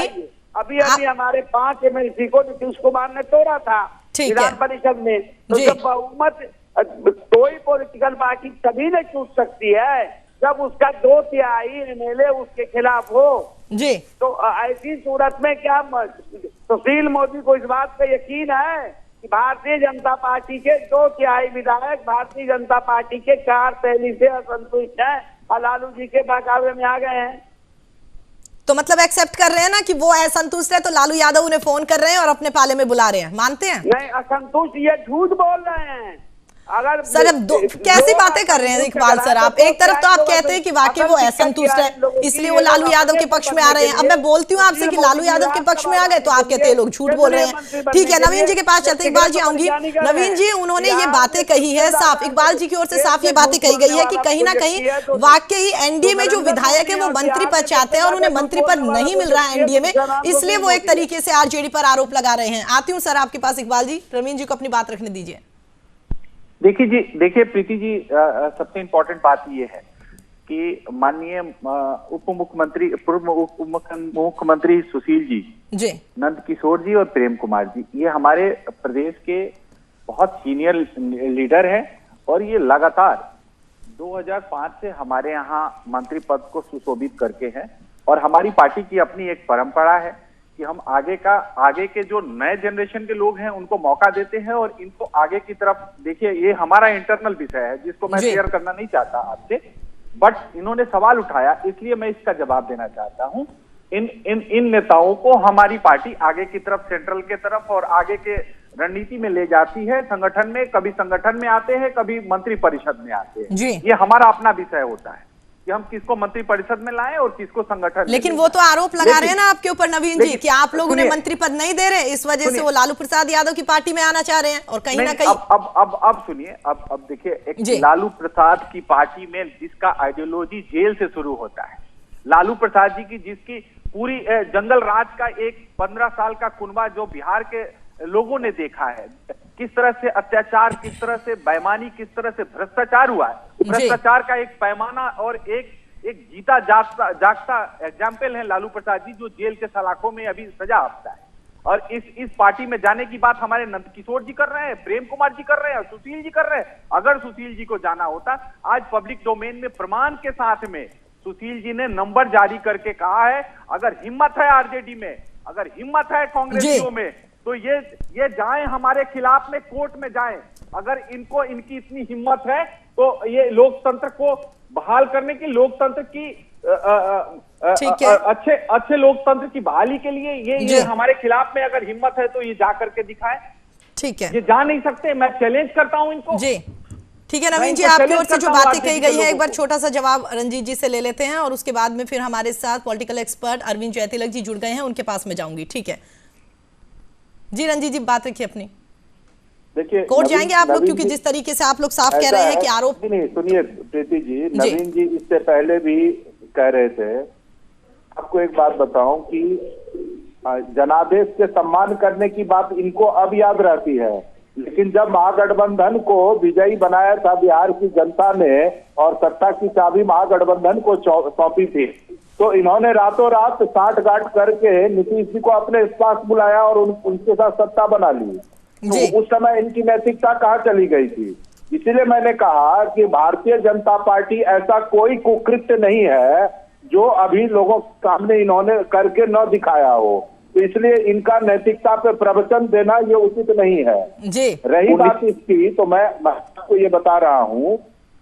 अभी हमारे 5 MLC को नीतीश कुमार ने तोड़ा था विधान परिषद में। तो जब बहुमत कोई पॉलिटिकल पार्टी तभी नहीं टूट सकती है जब उसका 2/3 MLA उसके खिलाफ हो जी। तो ऐसी सूरत में क्या सुशील मोदी को इस बात का यकीन है कि भारतीय जनता पार्टी के 2/3 विधायक भारतीय जनता पार्टी के कार्यशैली से असंतुष्ट हैं और लालू जी के बहकावे में आ गए हैं? तो मतलब एक्सेप्ट कर रहे हैं ना कि वो असंतुष्ट है, तो लालू यादव उन्हें फोन कर रहे हैं और अपने पाले में बुला रहे हैं, मानते हैं? नहीं, असंतुष्ट ये झूठ बोल रहे हैं। अगर सर, अब कैसी बातें कर रहे हैं इकबाल सर आप? एक तरफ तो आप कहते हैं कि वाकई वो असंतुष्ट है, इसलिए वो लालू यादव के पक्ष में आ रहे हैं। अब मैं बोलती हूँ आपसे कि लालू यादव के पक्ष में आ गए, तो आप कहते हैं लोग झूठ बोल रहे हैं। ठीक है, नवीन जी के पास चलते। इकबाल जी आऊंगी। नवीन जी, उन्होंने ये बातें कही है साफ, इकबाल जी की ओर से साफ ये बातें कही गई है कि कहीं ना कहीं वाकई एनडीए में जो विधायक है वो मंत्री पद चाहते हैं और उन्हें मंत्री पद नहीं मिल रहा है एनडीए में, इसलिए वो एक तरीके से आरजेडी पर आरोप लगा रहे हैं। आती हूँ सर आपके पास इकबाल जी, रवीन जी को अपनी बात रखने दीजिए। देखिए प्रीति जी, सबसे इम्पोर्टेंट बात यह है कि माननीय उप मुख्यमंत्री, पूर्व उप मुख्यमंत्री सुशील जी, नंदकिशोर जी और प्रेम कुमार जी, ये हमारे प्रदेश के बहुत सीनियर लीडर हैं और ये लगातार 2005 से हमारे यहाँ मंत्री पद को सुशोभित करके हैं। और हमारी पार्टी की अपनी एक परंपरा है कि हम आगे के जो नए जनरेशन के लोग हैं उनको मौका देते हैं और इनको आगे की तरफ। देखिए, ये हमारा इंटरनल विषय है जिसको मैं शेयर करना नहीं चाहता आपसे, बट इन्होंने सवाल उठाया इसलिए मैं इसका जवाब देना चाहता हूं। इन नेताओं को हमारी पार्टी आगे की तरफ, सेंट्रल के तरफ और आगे के रणनीति में ले जाती है। संगठन में, कभी संगठन में आते हैं, कभी मंत्री परिषद में आते हैं। ये हमारा अपना विषय होता है कि हम किसको मंत्री परिषद में लाएं और किसको संगठन। लेकिन वो तो आरोप लगा रहे हैं ना आपके ऊपर नवीन जी कि आप लोग उन्हें मंत्री पद नहीं दे रहे, इस वजह से वो लालू प्रसाद यादव की पार्टी में आना चाह रहे हैं। और कहीं ना कहीं अब सुनिए, अब देखिए, एक लालू प्रसाद की पार्टी में जिसका आइडियोलॉजी जेल से शुरू होता है, लालू प्रसाद जी की, जिसकी पूरी जंगल राज का एक 15 साल का कुनबा जो बिहार के लोगों ने देखा है, किस तरह से अत्याचार, किस तरह से बेईमानी, किस तरह से भ्रष्टाचार हुआ है। भ्रष्टाचार का एक पैमाना और एक जीता जागता एग्जाम्पल है लालू प्रसाद जी, जो जेल के सलाखों में अभी सजा आपता है। और इस पार्टी में जाने की बात हमारे नंदकिशोर जी कर रहे हैं, प्रेम कुमार जी कर रहे हैं, सुशील जी कर रहे हैं। अगर सुशील जी को जाना होता, आज पब्लिक डोमेन में प्रमाण के साथ में सुशील जी ने नंबर जारी करके कहा है, अगर हिम्मत है आरजेडी में, अगर हिम्मत है कांग्रेसियों में, तो ये जाएं हमारे खिलाफ में कोर्ट में जाएं। अगर इनकी इतनी हिम्मत है तो ये लोकतंत्र को बहाल करने की, लोकतंत्र की अच्छे लोकतंत्र की बहाली के लिए ये हमारे खिलाफ में अगर हिम्मत है तो ये जा करके दिखाए। ठीक है, ये जा नहीं सकते, मैं चैलेंज करता हूं इनको जी। ठीक है नवीन जी, आपकी ओर से जो बातें कही गई है, एक बार छोटा सा जवाब रंजीत जी से ले लेते हैं और उसके बाद में फिर हमारे साथ पॉलिटिकल एक्सपर्ट अरविंद जयतिलक जी जुड़ गए हैं, उनके पास में जाऊंगी। ठीक है जी रंजीत जी, बात रखिए अपनी। देखिए, कोर्ट जाएंगे आप लोग, क्योंकि जिस तरीके से आप लोग साफ कह रहे हैं कि आरोप नहीं। सुनिए प्रीति जी, नवीन जी इससे पहले भी कह रहे थे। आपको एक बात बताऊं कि जनादेश के सम्मान करने की बात इनको अब याद रहती है, लेकिन जब महागठबंधन को विजयी बनाया था बिहार की जनता ने और सत्ता की चाबी महागठबंधन को सौंपी थी, तो इन्होंने रातों रात साठगांठ करके नीतीश जी को अपने पास बुलाया और उनके साथ सत्ता बना ली। तो उस समय इनकी नैतिकता कहाँ चली गई थी? इसीलिए मैंने कहा कि भारतीय जनता पार्टी ऐसा कोई कुकृत्य नहीं है जो अभी लोगों के सामने इन्होंने करके न दिखाया हो, तो इसलिए इनका नैतिकता पे प्रवचन देना ये उचित नहीं है जी। रही बात इसकी, तो मैं आपको ये बता रहा हूँ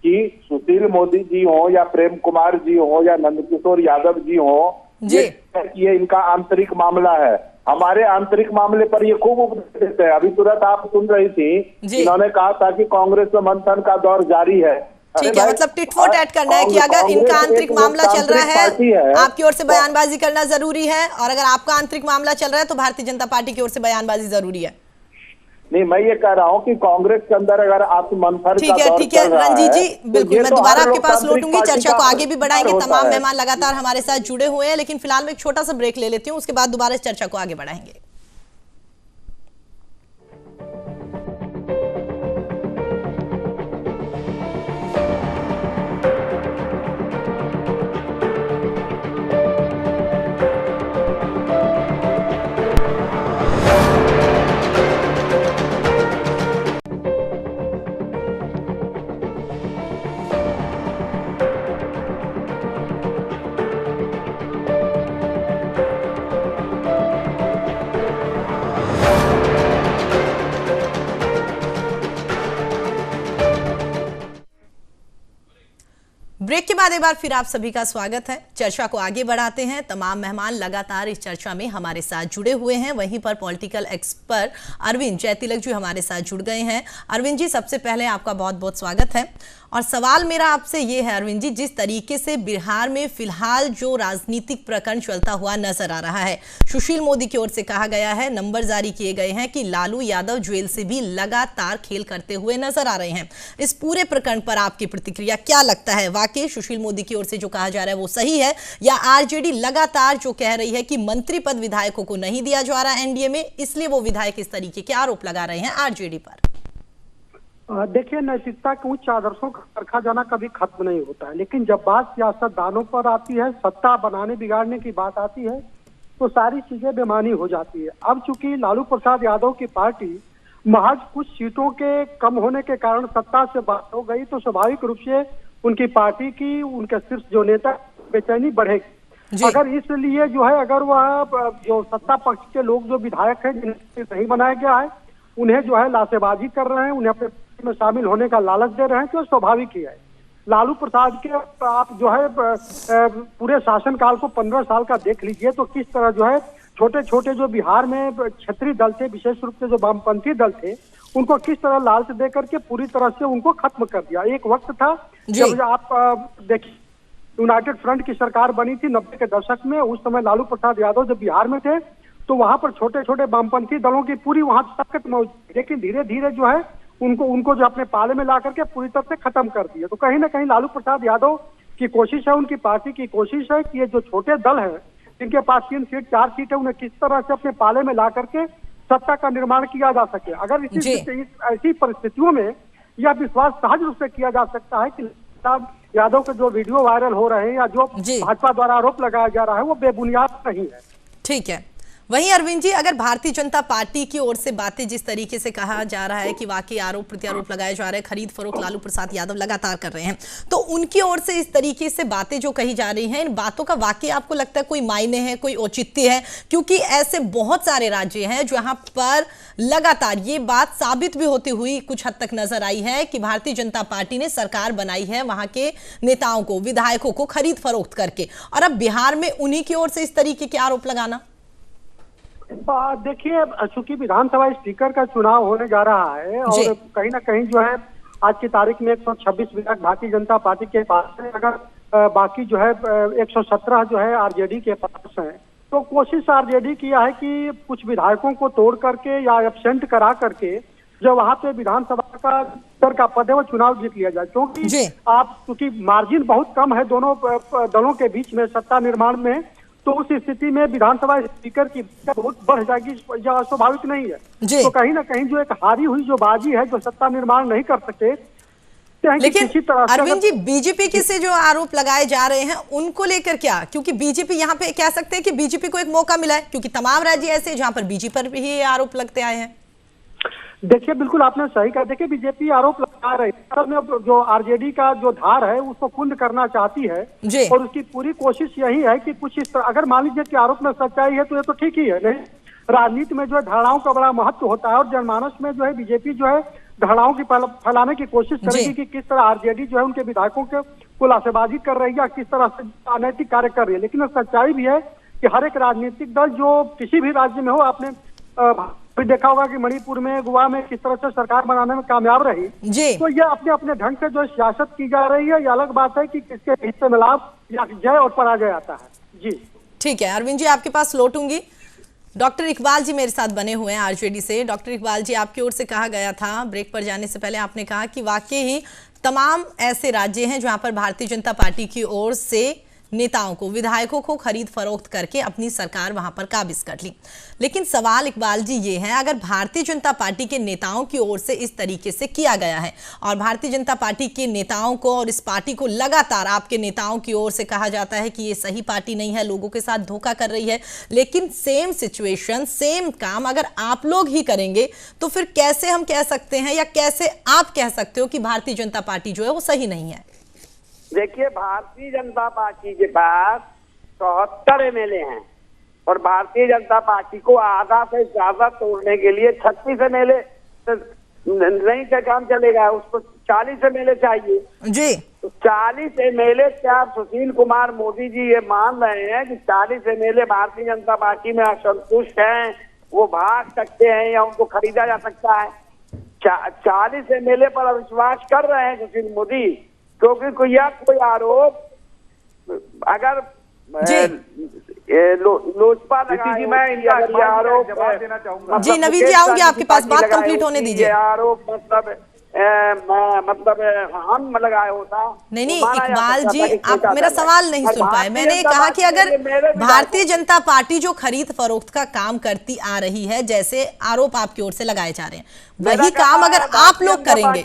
कि सुशील मोदी जी हो या प्रेम कुमार जी हो या नंदकिशोर यादव जी हो, ये इनका आंतरिक मामला है। हमारे आंतरिक मामले पर ये खूब उपदेश देते हैं। अभी तुरंत आप सुन रही थी, इन्होंने कहा था कि कांग्रेस में मंथन का दौर जारी है। ठीक है, मतलब टिट फॉर टैट करना है कि अगर इनका आंतरिक मामला चल रहा है, आपकी ओर से बयानबाजी करना जरूरी है, और अगर आपका आंतरिक मामला चल रहा है तो भारतीय जनता पार्टी की ओर से बयानबाजी जरूरी है। नहीं, मैं ये कह रहा हूँ कि कांग्रेस के अंदर अगर आत्ममंथन ठीक है रंजीत जी, बिल्कुल मैं दोबारा आपके पास लौटूंगी, चर्चा को आगे भी बढ़ाएंगे। तमाम मेहमान लगातार हमारे साथ जुड़े हुए हैं, लेकिन फिलहाल मैं एक छोटा सा ब्रेक ले लेती हूँ, उसके बाद दोबारा इस चर्चा को आगे बढ़ाएंगे। ब्रेक के बाद एक बार फिर आप सभी का स्वागत है। चर्चा को आगे बढ़ाते हैं। तमाम मेहमान लगातार इस चर्चा में हमारे साथ जुड़े हुए हैं। वहीं पर पॉलिटिकल एक्सपर्ट अरविंद जयतिलक जी हमारे साथ जुड़ गए हैं। अरविंद जी, सबसे पहले आपका बहुत बहुत स्वागत है। और सवाल मेरा आपसे ये है अरविंद जी, जिस तरीके से बिहार में फिलहाल जो राजनीतिक प्रकरण चलता हुआ नजर आ रहा है, सुशील मोदी की ओर से कहा गया है, नंबर जारी किए गए हैं कि लालू यादव जेल से भी लगातार खेल करते हुए नजर आ रहे हैं। इस पूरे प्रकरण पर आपकी प्रतिक्रिया क्या लगता है? वाकई सुशील मोदी की ओर से जो कहा जा रहा है वो सही है, या आरजेडी लगातार जो कह रही है कि मंत्री पद विधायकों को नहीं दिया जा रहा एनडीए में, इसलिए वो विधायक इस तरीके के आरोप लगा रहे हैं आरजेडी पर? देखिए, नैतिकता के उच्च आदर्शों का परखा जाना कभी खत्म नहीं होता है, लेकिन जब बात सियासतदानों पर आती है, सत्ता बनाने बिगाड़ने की बात आती है, तो सारी चीजें बेमानी हो जाती है। अब चूंकि लालू प्रसाद यादव की पार्टी महज कुछ सीटों के कम होने के कारण सत्ता से बाहर हो गई, तो स्वाभाविक रूप से उनकी पार्टी की, उनके शीर्ष जो नेता बेचैनी बढ़ेगी। अगर इसलिए जो है, अगर वह जो सत्ता पक्ष के लोग जो विधायक हैं जिन्हें नहीं बनाया गया है, उन्हें जो है लासेबाजी कर रहे हैं, उन्हें अपने में शामिल होने का लालच दे रहे हैं, तो स्वाभाविक ही है। लालू प्रसाद के आप जो है पूरे शासनकाल को 15 साल का देख लीजिए, तो किस तरह जो है छोटे छोटे जो बिहार में क्षेत्रीय दल थे, विशेष रूप से जो वामपंथी दल थे, उनको किस तरह लालच दे करके पूरी तरह से उनको खत्म कर दिया। एक वक्त था जब आप देखिए, यूनाइटेड फ्रंट की सरकार बनी थी 90 के दशक में, उस समय लालू प्रसाद यादव जब बिहार में थे तो वहां पर छोटे छोटे वामपंथी दलों की पूरी वहां ताकत मौजूद, लेकिन धीरे धीरे जो है उनको जो अपने पाले में ला करके पूरी तरह से खत्म कर दिया। तो कहीं ना कहीं लालू प्रसाद यादव की कोशिश है, उनकी पार्टी की कोशिश है कि ये जो छोटे दल है जिनके पास 3 सीट 4 सीट है, उन्हें किस तरह से अपने पाले में ला करके सत्ता का निर्माण किया जा सके। अगर ऐसी परिस्थितियों में यह विश्वास सहज रूप से किया जा सकता है कि यादव के जो वीडियो वायरल हो रहे हैं या जो भाजपा द्वारा आरोप लगाया जा रहा है वो बेबुनियाद नहीं है। ठीक है। वहीं अरविंद जी, अगर भारतीय जनता पार्टी की ओर से बातें जिस तरीके से कहा जा रहा है कि वाकई आरोप प्रत्यारोप लगाए जा रहे हैं, खरीद फरोख्त लालू प्रसाद यादव लगातार कर रहे हैं, तो उनकी ओर से इस तरीके से बातें जो कही जा रही हैं, इन बातों का वाकई आपको लगता है कोई मायने है, कोई औचित्य है? क्योंकि ऐसे बहुत सारे राज्य हैं जहां पर लगातार ये बात साबित भी होती हुई कुछ हद तक नजर आई है कि भारतीय जनता पार्टी ने सरकार बनाई है वहां के नेताओं को, विधायकों को खरीद फरोख्त करके, और अब बिहार में उन्हीं की ओर से इस तरीके के आरोप लगाना। देखिए, चूंकि विधानसभा स्पीकर का चुनाव होने जा रहा है और कहीं ना कहीं जो है आज की तारीख में 126 विधायक भारतीय जनता पार्टी के पास है, अगर बाकी जो है 117 जो है आरजेडी के पास है, तो कोशिश आरजेडी किया है कि कुछ विधायकों को तोड़ करके या एब्सेंट करा करके जो वहां पे विधानसभा का स्पीकर का पद है वो चुनाव जीत लिया जाए। क्योंकि आप चूंकि मार्जिन बहुत कम है दोनों दलों के बीच में सत्ता निर्माण में, तो उस स्थिति में विधानसभा स्पीकर की बहुत बढ़ जाएगी, यह स्वाभाविक नहीं है। तो कहीं ना कहीं जो एक हारी हुई जो बाजी है, जो सत्ता निर्माण नहीं कर सके। लेकिन अरविंद जी, बीजेपी के से जो आरोप लगाए जा रहे हैं उनको लेकर क्या? क्योंकि बीजेपी यहाँ पे कह सकते हैं कि बीजेपी को एक मौका मिला है, क्योंकि तमाम राज्य ऐसे जहां पर बीजेपी पर भी ये आरोप लगते आए हैं। देखिए, बिल्कुल आपने सही कहा। देखिए, बीजेपी आरोप लगा रही है, जो आरजेडी का जो धार है उसको कुंद करना चाहती है और उसकी पूरी कोशिश यही है कि कुछ इस तरह, अगर मान लीजिए कि आरोप में सच्चाई है तो ये तो ठीक ही है। नहीं, राजनीति में जो है धारणाओं का बड़ा महत्व होता है और जनमानस में जो है बीजेपी जो है धारणाओं की फैलाने की कोशिश करेगी कि किस तरह आरजेडी जो है उनके विधायकों को लासेबाजी कर रही है, किस तरह से अनैतिक कार्य कर रही है। लेकिन सच्चाई भी है कि हर एक राजनीतिक दल जो किसी भी राज्य में हो, आपने देखा होगा कि मणिपुर में, गोवा में किस तरह से सरकार बनाने में कामयाब रही। तो ये अपने अपने ढंग से जो सियासत की जा रही है, ये अलग बात है कि किसके हिस्से में लाभ या जय और पराजय आता है। जी ठीक है, अरविंद जी आपके पास लौटूंगी। डॉक्टर इकबाल जी मेरे साथ बने हुए हैं आरजेडी से। डॉक्टर इकबाल जी, आपकी ओर से कहा गया था ब्रेक पर जाने से पहले, आपने कहा कि वाकई ही तमाम ऐसे राज्य हैं जहां पर भारतीय जनता पार्टी की ओर से नेताओं को, विधायकों को खरीद फरोख्त करके अपनी सरकार वहां पर काबिज कर ली। लेकिन सवाल इकबाल जी ये है, अगर भारतीय जनता पार्टी के नेताओं की ओर से इस तरीके से किया गया है और भारतीय जनता पार्टी के नेताओं को और इस पार्टी को लगातार आपके नेताओं की ओर से कहा जाता है कि ये सही पार्टी नहीं है, लोगों के साथ धोखा कर रही है, लेकिन सेम सिचुएशन, सेम काम अगर आप लोग ही करेंगे तो फिर कैसे हम कह सकते हैं या कैसे आप कह सकते हो कि भारतीय जनता पार्टी जो है वो सही नहीं है? देखिए, भारतीय जनता पार्टी के पास 74 एमएलए हैं और भारतीय जनता पार्टी को आधा से ज्यादा तोड़ने के लिए 36 एमएलए नहीं का काम चलेगा, उसको 40 एमएलए चाहिए जी। तो 40 एमएलए क्या सुशील कुमार मोदी जी ये मान रहे हैं कि 40 एमएलए भारतीय जनता पार्टी में असंतुष्ट हैं, वो भाग सकते हैं या उनको खरीदा जा सकता है? 40 एमएलए पर अविश्वास कर रहे हैं सुशील मोदी, क्योंकि कोई आरोप अगर लोजपा जी, मैं इनका आरोप जवाब देना चाहूंगा। जी नवीन जी, आऊंगी आपके पास, बात कंप्लीट होने दीजिए। आरोप मतलब हम लगाए होता। नहीं इकबाल जी, आप मेरा सवाल नहीं सुन पाए। मैंने कहा कि अगर भारतीय जनता पार्टी जो खरीद फरोख्त का काम करती आ रही है, जैसे आरोप आपकी ओर से लगाए जा रहे हैं, वही काम अगर आप लोग करेंगे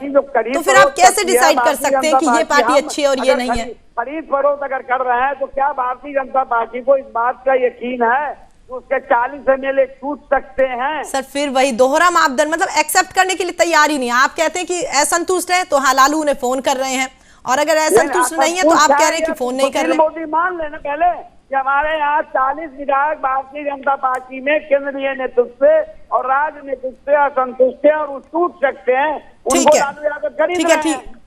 तो फिर आप कैसे डिसाइड कर सकते हैं कि ये पार्टी अच्छी है और ये नहीं है? खरीद फरोख्त अगर कर रहे हैं तो क्या भारतीय जनता पार्टी को इस बात का यकीन है तो उसके 40 एमएलए छूट सकते हैं? सर फिर वही दोहरा मापदंड, मतलब एक्सेप्ट करने के लिए तैयार ही नहीं। आप कहते हैं कि असंतुष्ट है तो हाँ लालू उन्हें फोन कर रहे हैं, और अगर असंतुष्ट नहीं है तो आप कह रहे हैं कि फोन नहीं कर रहे। मोदी मान लेना पहले कि हमारे यहाँ 40 विधायक भारतीय जनता पार्टी में केंद्रीय नेतृत्व से और राज्य नेतृत्व से असंतुष्ट है और वो टूट सकते हैं।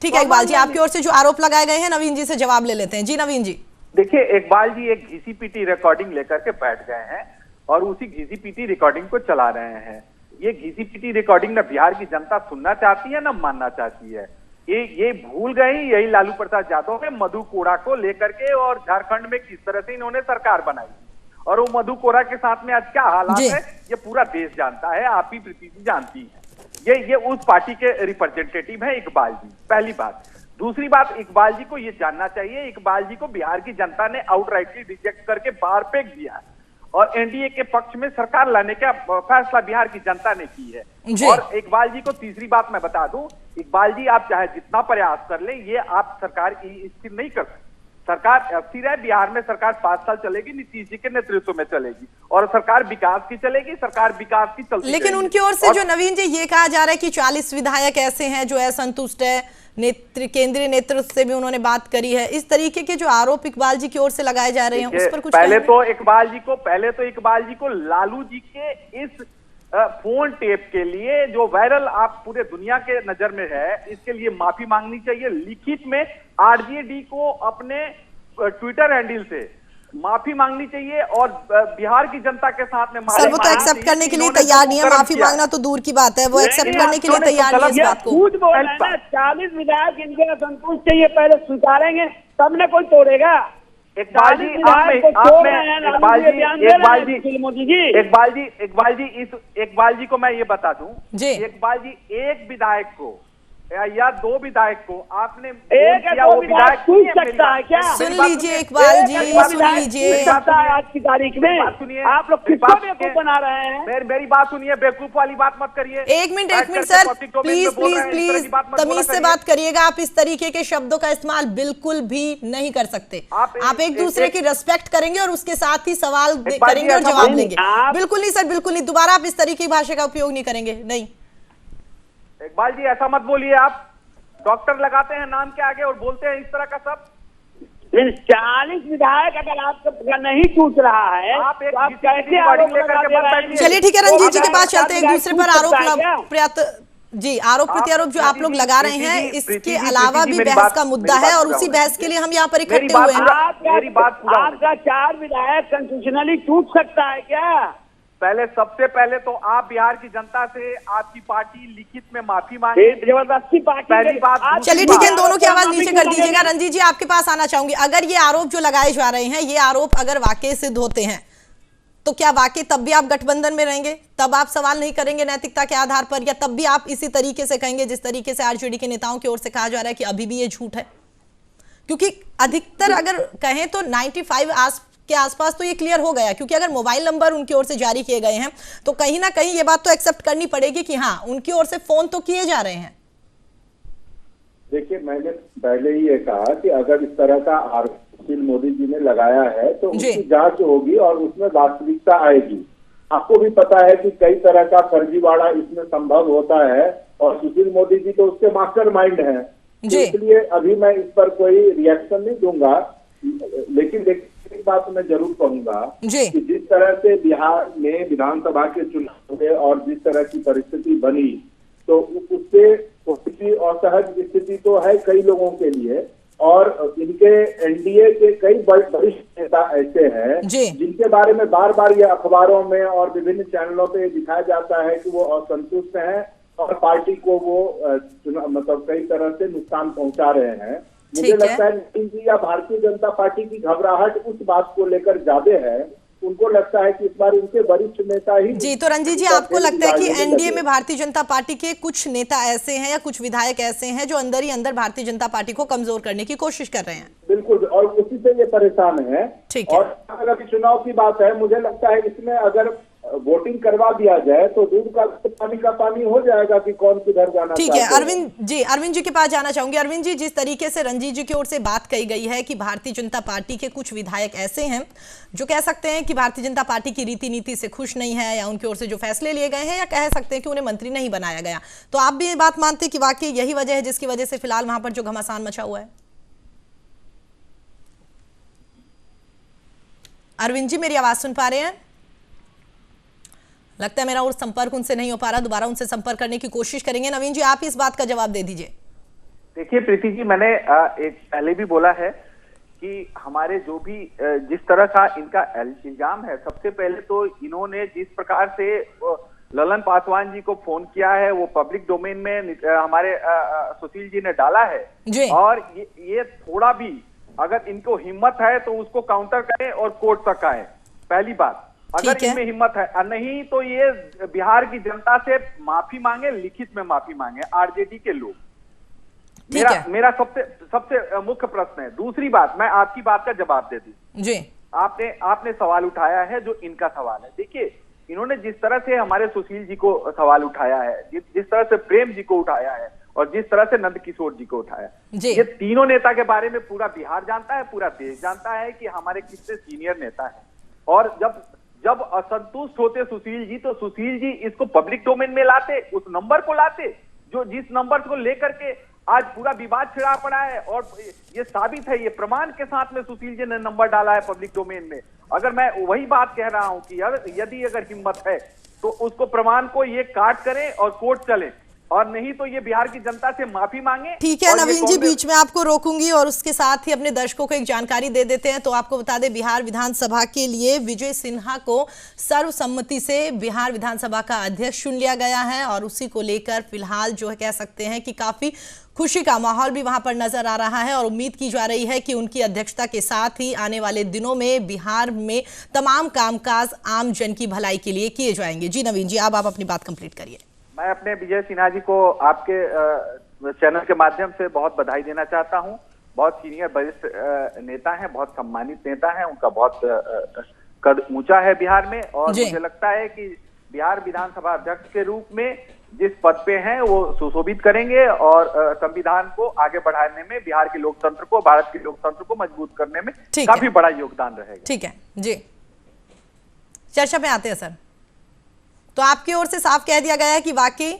ठीक है इकबाल जी, आपकी ओर से जो आरोप लगाए गए हैं नवीन जी से जवाब ले लेते हैं। जी नवीन जी। देखिए, इकबाल जी एक घिसी-पिटी रिकॉर्डिंग लेकर के बैठ गए हैं और उसी घिसी-पिटी रिकॉर्डिंग को चला रहे हैं। ये घिसी-पिटी रिकॉर्डिंग ना बिहार की जनता सुनना चाहती है ना मानना चाहती है। ये भूल गई यही लालू प्रसाद यादव ने मधु कोड़ा को लेकर के और झारखंड में किस तरह से इन्होंने सरकार बनाई, और वो मधु कोड़ा के साथ में आज क्या हालात है ये पूरा देश जानता है, आप ही प्रीति जी जानती है। ये उस पार्टी के रिप्रेजेंटेटिव है इकबाल जी, पहली बात। दूसरी बात, इकबाल जी को ये जानना चाहिए, इकबाल जी को बिहार की जनता ने आउटराइटली रिजेक्ट करके बाहर फेंक दिया है और एनडीए के पक्ष में सरकार लाने का फैसला बिहार की जनता ने की है। और इकबाल जी को तीसरी बात मैं बता दूं, इकबाल जी आप चाहे जितना प्रयास कर लें, ये आप सरकार स्थिर नहीं कर सकते। सरकार अस्थिर है, बिहार में सरकार 5 साल चलेगी, नीतीश जी के नेतृत्व में चलेगी और सरकार विकास की चलेगी, सरकार विकास की चलती। लेकिन उनकी ओर से जो नवीन जी ये कहा जा रहा है कि 40 विधायक ऐसे हैं जो असंतुष्ट है, केंद्रीय नेतृत्व से भी उन्होंने बात करी है, इस तरीके के जो आरोप इकबाल जी की ओर से लगाए जा रहे हैं उस पर कुछ पहले तो इकबाल जी को लालू जी के इस फोन टेप के लिए जो वायरल आप पूरे दुनिया के नजर में है, इसके लिए माफी मांगनी चाहिए। लिखित में आरजेडी को अपने ट्विटर हैंडल से माफी मांगनी चाहिए और बिहार की जनता के साथ में सर वो तो एक्सेप्ट करने के लिए तैयार नहीं है, माफी मांगना तो दूर की बात है, वो एक्सेप्ट करने के लिए तैयार नहीं है इस बात को। 40 विधायक इनके संतुष्ट चाहिए, पहले स्वीकारेंगे तब न कोई तोड़ेगा। इकबाल जी को मैं ये बता दूं, इकबाल जी एक विधायक को या 2 विधायक को आपने एक या 2 विधायक पूछ सकता है क्या? सुन लीजिए इकबाल जी, सुन लीजिए आज की तारीख में आप लोग किसको बेवकूफ बना रहे हैं? मेरी बात सुनिए, बेवकूफ वाली बात मत करिए। एक मिनट सर, प्लीज तमीज से बात करिएगा। आप इस तरीके के शब्दों का इस्तेमाल बिल्कुल भी नहीं कर सकते। आप एक दूसरे की रेस्पेक्ट करेंगे और उसके साथ ही सवाल करेंगे और जवाब देंगे। बिल्कुल नहीं सर, बिल्कुल नहीं, दोबारा आप इस तरीके की भाषा का उपयोग नहीं करेंगे। नहीं इकबाल जी ऐसा मत बोलिए, आप डॉक्टर लगाते हैं नाम के आगे और बोलते हैं इस तरह का सब। 40 विधायक अगर आपका नहीं टूट रहा है आप तो आप कैसे आरोप लगा? चलिए ठीक है, रंजीत जी के पास चलते हैं। एक दूसरे पर आरोप प्रत्यारोप जो आप लोग लगा रहे हैं, इसके अलावा भी बहस का मुद्दा है और उसी बहस के लिए हम यहाँ पर इकट्ठे हुए हैं। मेरी बात आपका 4 विधायक कंस्टिट्यूशनली टूट सकता है क्या? पहले सबसे पहले तो आप बिहार की जनता से आपकी पार्टी लिखित में माफी मांगे। जबरदस्ती पहली बात। चलिए ठीक है, दोनों की आवाज नीचे कर दीजिएगा। रंजीत जी आपके पास आना चाहूंगी। अगर ये आरोप जो लगाए जा रहे हैं, ये आरोप अगर वाकई सिद्ध होते हैं तो क्या वाकई तब भी आप गठबंधन में रहेंगे? तब आप सवाल नहीं करेंगे नैतिकता के आधार पर, या तब भी आप इसी तरीके से कहेंगे जिस तरीके से आरजेडी के नेताओं की ओर से कहा जा रहा है कि अभी भी ये झूठ है? क्योंकि अधिकतर अगर कहें तो 95 के आसपास तो ये क्लियर हो गया, क्योंकि अगर मोबाइल नंबर उनकी ओर से जारी किए गए हैं तो कहीं ना कहीं ये बात तो एक्सेप्ट करनी पड़ेगी कि हाँ उनकी ओर से फोन तो किए जा रहे हैं। देखिए मैंने पहले ही ये कहा कि अगर इस तरह का आरोप सुशील मोदी जी ने लगाया है तो उसकी जांच होगी और उसमें वास्तविकता आएगी। आपको भी पता है कि कई तरह का फर्जीवाड़ा इसमें संभव होता है और सुशील मोदी जी तो उसके मास्टरमाइंड हैं, इसलिए अभी मैं इस पर कोई रिएक्शन नहीं दूंगा। लेकिन एक बात मैं जरूर कहूंगा कि जिस तरह से बिहार में विधानसभा के चुनाव हुए और जिस तरह की परिस्थिति बनी, तो उससे असहज स्थिति तो है कई लोगों के लिए और इनके एनडीए के कई वरिष्ठ नेता ऐसे हैं जिनके बारे में बार बार ये अखबारों में और विभिन्न चैनलों पे दिखाया जाता है कि वो असंतुष्ट हैं और पार्टी को वो मतलब कई तरह से नुकसान पहुंचा रहे हैं। मुझे लगता है नवीन जी या भारतीय जनता पार्टी की घबराहट उस बात को लेकर ज्यादा है, उनको लगता है कि इस बार इनके वरिष्ठ नेता ही। जी तो रंजीत जी आपको लगता है कि एनडीए में भारतीय जनता पार्टी के कुछ नेता ऐसे हैं या कुछ विधायक ऐसे हैं जो अंदर ही अंदर भारतीय जनता पार्टी को कमजोर करने की कोशिश कर रहे हैं? बिल्कुल, और उसी से ये परेशान है। और अगर अभी चुनाव की बात है, मुझे लगता है इसमें अगर वोटिंग करवा दिया जाए तो दूध का पानी हो जाएगा कि कौन किधर जाना। ठीक है अरविंद जी के पास जाना चाहूंगी। अरविंद जी, जिस तरीके से रंजीत जी की ओर से बात कही गई है कि भारतीय जनता पार्टी के कुछ विधायक ऐसे हैं जो कह सकते हैं कि भारतीय जनता पार्टी की रीति नीति से खुश नहीं है या उनकी ओर से जो फैसले लिए गए हैं या कह सकते हैं कि उन्हें मंत्री नहीं बनाया गया, तो आप भी ये बात मानते हैं कि वाकई यही वजह है जिसकी वजह से फिलहाल वहां पर जो घमासान मचा हुआ है? अरविंद जी मेरी आवाज सुन पा रहे हैं? लगता है मेरा और संपर्क उनसे नहीं हो पा रहा, दोबारा उनसे संपर्क करने की कोशिश करेंगे। नवीन जी आप इस बात का जवाब दे दीजिए। देखिए प्रीति जी, मैंने एक पहले भी बोला है कि हमारे जो भी जिस तरह का इनका इल्जाम है, सबसे पहले तो इन्होंने जिस प्रकार से ललन पासवान जी को फोन किया है वो पब्लिक डोमेन में हमारे सुशील जी ने डाला है और ये थोड़ा भी अगर इनको हिम्मत है तो उसको काउंटर करें और कोर्ट तक आए। पहली बात, अगर इनमें हिम्मत है, नहीं तो ये बिहार की जनता से माफी मांगे, लिखित में माफी मांगे आरजेडी के लोग। मेरा सबसे मुख्य प्रश्न है। दूसरी बात, मैं आपकी बात का जवाब दे दी जी। आपने सवाल उठाया है जो इनका सवाल है। देखिए, इन्होंने जिस तरह से हमारे सुशील जी को सवाल उठाया है, जिस तरह से प्रेम जी को उठाया है और जिस तरह से नंद किशोर जी को उठाया, ये तीनों नेता के बारे में पूरा बिहार जानता है, पूरा देश जानता है कि हमारे कितने सीनियर नेता हैं। और जब असंतुष्ट होते सुशील जी, तो सुशील जी इसको पब्लिक डोमेन में लाते, उस नंबर को लाते जो जिस नंबर को लेकर के आज पूरा विवाद छिड़ा पड़ा है। और ये साबित है, ये प्रमाण के साथ में सुशील जी ने नंबर डाला है पब्लिक डोमेन में। अगर मैं वही बात कह रहा हूं कि यदि अगर हिम्मत है तो उसको प्रमाण को ये काट करें और कोर्ट चले, और नहीं तो ये बिहार की जनता से माफी मांगे। ठीक है नवीन जी, बीच में आपको रोकूंगी और उसके साथ ही अपने दर्शकों को एक जानकारी दे देते हैं। तो आपको बता दें, बिहार विधानसभा के लिए विजय सिन्हा को सर्वसम्मति से बिहार विधानसभा का अध्यक्ष चुन लिया गया है और उसी को लेकर फिलहाल जो है कह सकते हैं कि काफी खुशी का माहौल भी वहां पर नजर आ रहा है और उम्मीद की जा रही है कि उनकी अध्यक्षता के साथ ही आने वाले दिनों में बिहार में तमाम कामकाज आम जन की भलाई के लिए किए जाएंगे। जी नवीन जी, अब आप अपनी बात कंप्लीट करिए। मैं अपने विजय सिन्हा जी को आपके चैनल के माध्यम से बहुत बधाई देना चाहता हूं। बहुत सीनियर वरिष्ठ नेता हैं, बहुत सम्मानित नेता हैं, उनका बहुत कद ऊंचा है बिहार में। और मुझे लगता है कि बिहार विधानसभा अध्यक्ष के रूप में जिस पद पे हैं वो सुशोभित करेंगे और संविधान को आगे बढ़ाने में, बिहार के लोकतंत्र को, भारत के लोकतंत्र को मजबूत करने में काफी बड़ा योगदान रहेगा। ठीक है जी, चर्चा पे आते हैं सर। तो आपकी ओर से साफ कह दिया गया है कि वाकई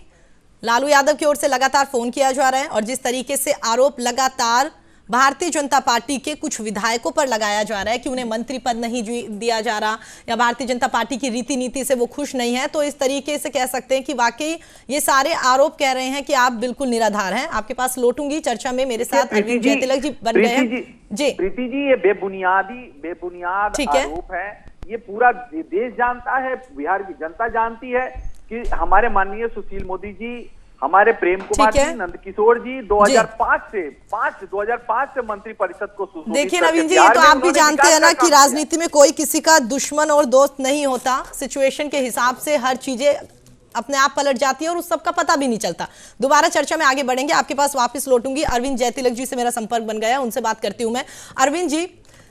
लालू यादव की ओर से लगातार फोन किया जा रहा है और जिस तरीके से आरोप लगातार भारतीय जनता पार्टी के कुछ विधायकों पर लगाया जा रहा है कि उन्हें मंत्री पद नहीं दिया जा रहा या भारतीय जनता पार्टी की रीति नीति से वो खुश नहीं है, तो इस तरीके से कह सकते हैं कि वाकई ये सारे आरोप कह रहे हैं कि आप बिल्कुल निराधार हैं। आपके पास लौटूंगी चर्चा में, मेरे साथ अरविंद जयतिलक जी बन गए हैं। जी प्रीति जी, ये बेबुनियाद आरोप है। ये पूरा देश जानता है, बिहार की जनता जानती है कि हमारे माननीय सुशील मोदी जी, हमारे प्रेम कुमार जी, नंद किशोर जी 2005 से मंत्री परिषद को देखिए नवीन जी, ये तो आप भी जानते हैं ना कि राजनीति में कोई किसी का दुश्मन और दोस्त नहीं होता। सिचुएशन के हिसाब से हर चीजें अपने आप पलट जाती है और उस सब का पता भी नहीं चलता। दोबारा चर्चा में आगे बढ़ेंगे, आपके पास वापस लौटूंगी। अरविंद जयतिलक जी से मेरा संपर्क बन गया, उनसे बात करती हूं मैं। अरविंद जी,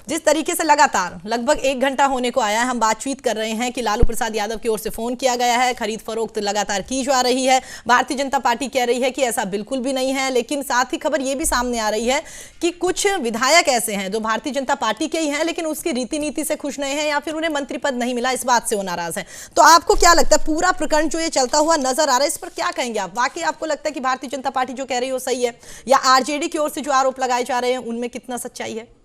जिस तरीके से लगातार लगभग 1 घंटा होने को आया है, हम बातचीत कर रहे हैं कि लालू प्रसाद यादव की ओर से फोन किया गया है, खरीद फरोख्त लगातार की जा रही है, भारतीय जनता पार्टी कह रही है कि ऐसा बिल्कुल भी नहीं है, लेकिन साथ ही खबर यह भी सामने आ रही है कि कुछ विधायक ऐसे हैं जो भारतीय जनता पार्टी के ही हैं लेकिन उसकी रीति नीति से खुश नहीं है या फिर उन्हें मंत्री पद नहीं मिला, इस बात से वो नाराज है। तो आपको क्या लगता है, पूरा प्रकरण जो ये चलता हुआ नजर आ रहा है, इस पर क्या कहेंगे आप? वाकई आपको लगता है कि भारतीय जनता पार्टी जो कह रही है वो सही है, या आरजेडी की ओर से जो आरोप लगाए जा रहे हैं उनमें कितना सच्चाई है?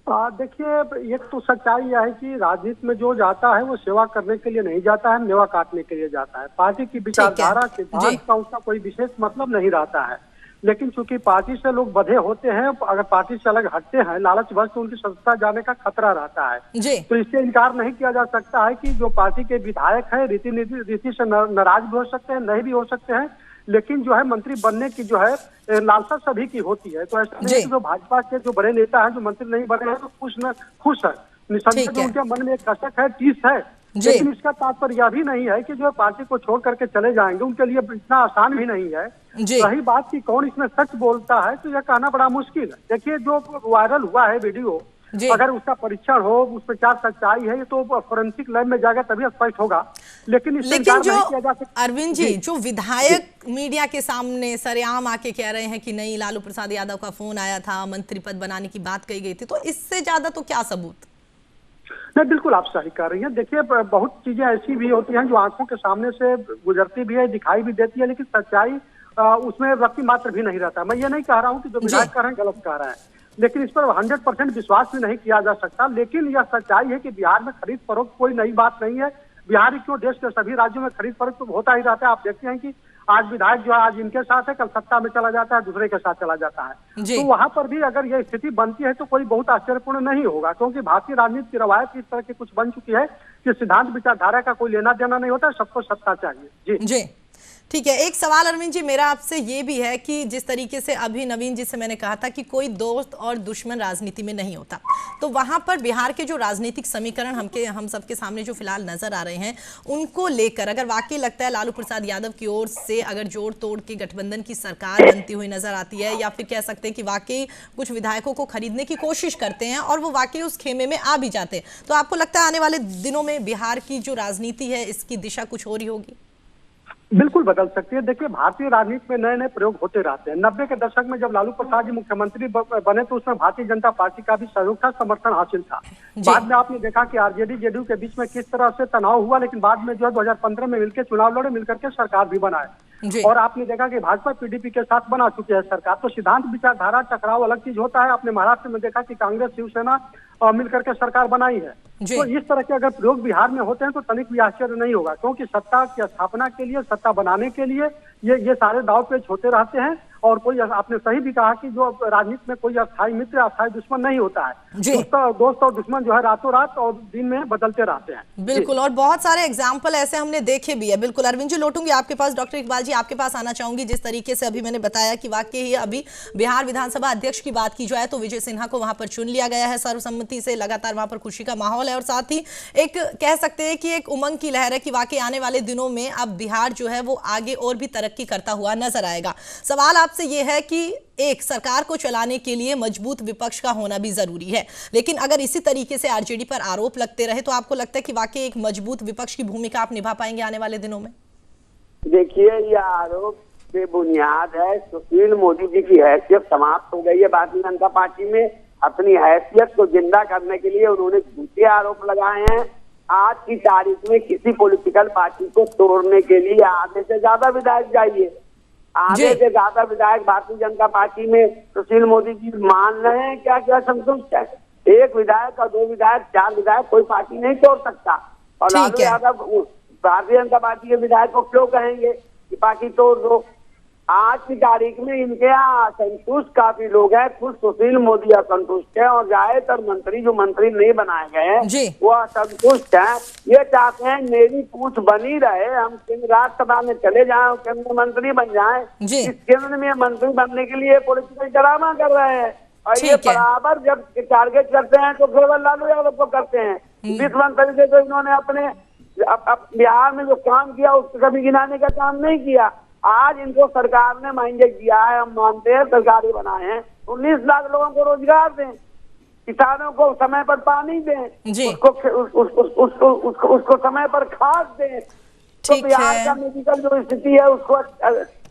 देखिए, एक तो सच्चाई यह है कि राजनीति में जो जाता है वो सेवा करने के लिए नहीं जाता है, मेवा काटने के लिए जाता है। पार्टी की विचारधारा सिद्धांत का उसका कोई विशेष मतलब नहीं रहता है, लेकिन चूंकि पार्टी से लोग बधे होते हैं, अगर पार्टी से अलग हटते हैं लालचवश, तो उनकी सदस्यता जाने का खतरा रहता है। तो इससे इनकार नहीं किया जा सकता है कि जो पार्टी के विधायक है रीति से नाराज भी हो सकते हैं, नहीं भी हो सकते हैं, लेकिन जो है मंत्री बनने की जो है लालसा सभी की होती है। तो ऐसा नहीं कि जो भाजपा के जो बड़े नेता हैं जो मंत्री नहीं बने हैं तो खुश है, निसंदेह उनके मन में एक कसक है, टीस है, लेकिन इसका तात्पर्य यह भी नहीं है कि जो पार्टी को छोड़ करके चले जाएंगे, उनके लिए इतना आसान भी नहीं है। रही बात की कौन इसमें सच बोलता है, तो यह कहना बड़ा मुश्किल है। देखिए, जो वायरल हुआ है वीडियो, अगर उसका परीक्षण हो, उस पर क्या सच्चाई है, ये तो फोरेंसिक लैब में जाएगा तभी स्पष्ट होगा, लेकिन जो अरविंद जी, जो विधायक मीडिया के सामने सरेआम आके कह रहे हैं कि नहीं, लालू प्रसाद यादव का फोन आया था, मंत्री पद बनाने की बात कही गई थी, तो इससे ज्यादा तो क्या सबूत? नहीं, बिल्कुल आप सही कर रही हैं। देखिए, बहुत चीजें ऐसी भी होती हैं जो आंखों के सामने से गुजरती भी है, दिखाई भी देती है, लेकिन सच्चाई उसमें व्यक्ति मात्र भी नहीं रहता। मैं ये नहीं कह रहा हूँ कि जो विधायक कर रहे हैं गलत कह रहे हैं, लेकिन इस पर 100% विश्वास भी नहीं किया जा सकता। लेकिन यह सच्चाई है कि बिहार में खरीद फरोख्त कोई नई बात नहीं है। बिहार ही क्यों, देश के सभी राज्यों में खरीद फरोख्त तो होता ही रहता है। आप देखते हैं कि आज विधायक जो है आज इनके साथ है, कल सत्ता में चला जाता है, दूसरे के साथ चला जाता है। तो वहां पर भी अगर यह स्थिति बनती है तो कोई बहुत आश्चर्यपूर्ण नहीं होगा, क्योंकि भारतीय राजनीति की रवायत इस तरह की कुछ बन चुकी है कि सिद्धांत विचारधारा का कोई लेना देना नहीं होता, सबको सत्ता चाहिए। जी ठीक है, एक सवाल अरविंद जी मेरा आपसे ये भी है कि जिस तरीके से अभी नवीन जी से मैंने कहा था कि कोई दोस्त और दुश्मन राजनीति में नहीं होता, तो वहां पर बिहार के जो राजनीतिक समीकरण हम सबके सामने जो फिलहाल नजर आ रहे हैं, उनको लेकर अगर वाकई लगता है लालू प्रसाद यादव की ओर से अगर जोड़ तोड़ के गठबंधन की सरकार बनती हुई नजर आती है, या फिर कह सकते हैं कि वाकई कुछ विधायकों को खरीदने की कोशिश करते हैं और वो वाकई उस खेमे में आ भी जाते हैं, तो आपको लगता है आने वाले दिनों में बिहार की जो राजनीति है इसकी दिशा कुछ और ही होगी? बिल्कुल बदल सकती है। देखिए, भारतीय राजनीति में नए नए प्रयोग होते रहते हैं। 90 के दशक में जब लालू प्रसाद जी मुख्यमंत्री बने तो उसमें भारतीय जनता पार्टी का भी सहयोग था, समर्थन हासिल था। बाद में आपने देखा कि आरजेडी जेडीयू के बीच में किस तरह से तनाव हुआ, लेकिन बाद में जो है 2015 में मिलकर चुनाव लड़े, मिलकर के सरकार भी बनाए और आपने देखा कि भाजपा पीडीपी के साथ बना चुकी है सरकार। तो सिद्धांत विचारधारा टकराव अलग चीज होता है। आपने महाराष्ट्र में देखा कि कांग्रेस शिवसेना मिलकर के सरकार बनाई है। तो इस तरह के अगर प्रयोग बिहार में होते हैं तो तनिक भी आश्चर्य नहीं होगा, क्योंकि सत्ता की स्थापना के लिए, सत्ता बनाने के लिए ये सारे दाव पेच होते रहते हैं। और कोई, आपने सही भी कहा कि जो राजनीति में कोई अस्थायी मित्र अस्थायी दुश्मन नहीं होता है। दोस्त और दुश्मन जो है रातों रात और दिन में बदलते रहते हैं। बिल्कुल, और बहुत सारे एग्जाम्पल ऐसे हमने देखे भी है। बिल्कुल अरविंद जी लौटूंगी आपके पास, डॉक्टर इकबाल जी आपके पास आना चाहूंगी। जिस तरीके से अभी मैंने बताया कि वाकई ही अभी बिहार विधानसभा अध्यक्ष की बात की जाए तो विजय सिन्हा को वहां पर चुन लिया गया है सर्वसम्मति से, लगातार वहां पर खुशी का माहौल है और साथ ही एक कह सकते हैं कि एक उमंग की लहर है कि वाकई आने वाले दिनों में अब बिहार जो है वो आगे और भी तरक्की करता हुआ नजर आएगा। सवाल आपसे यह है कि एक सरकार को चलाने के लिए मजबूत विपक्ष का होना भी जरूरी है, लेकिन अगर इसी तरीके से आरजेडी पर आरोप लगते रहे तो आपको लगता है कि वाकई एक मजबूत विपक्ष की भूमिका आप निभा पाएंगे आने वाले दिनों में? देखिए, यह आरोप बेबुनियाद है। सुशील मोदी जी की हैसियत समाप्त हो गई है भारतीय जनता पार्टी में। अपनी हैसियत को जिंदा करने के लिए उन्होंने झूठे आरोप लगाए हैं। आज की तारीख में किसी पॉलिटिकल पार्टी को तोड़ने के लिए आधे से ज्यादा विधायक चाहिए। आधे से ज्यादा विधायक भारतीय जनता पार्टी में सुशील मोदी जी मान रहे हैं क्या? क्या संतुष्ट है? एक विधायक और 2 विधायक 4 विधायक कोई पार्टी नहीं तोड़ सकता। और लालू यादव भारतीय जनता पार्टी के विधायक को क्यों कहेंगे कि पार्टी तोड़ दो? आज की तारीख में इनके यहाँ असंतुष्ट काफी लोग हैं। खुद सुशील मोदी असंतुष्ट है और ज्यादातर मंत्री जो मंत्री नहीं बनाए गए हैं वो असंतुष्ट हैं। ये चाहते हैं मेरी पूछ बनी रहे, हम केंद्र राज्यसभा में चले जाएं, केंद्र मंत्री बन जाएं। इस केंद्र में मंत्री बनने के लिए पॉलिटिकल ड्रामा कर रहे हैं और ये बराबर जब टारगेट करते हैं तो केवल लालू यादव को करते हैं। वित्त मंत्री से तो इन्होंने अपने बिहार में जो काम किया उसको कभी गिनाने का काम नहीं किया। आज इनको सरकार ने माइंडेड किया है, हम मानते हैं, सरकारी बनाए हैं। 19 लाख लोगों को रोजगार दें, किसानों को समय पर पानी दें, उसको समय पर खाद दें, तो बिहार का मेडिकल जो स्थिति है उसको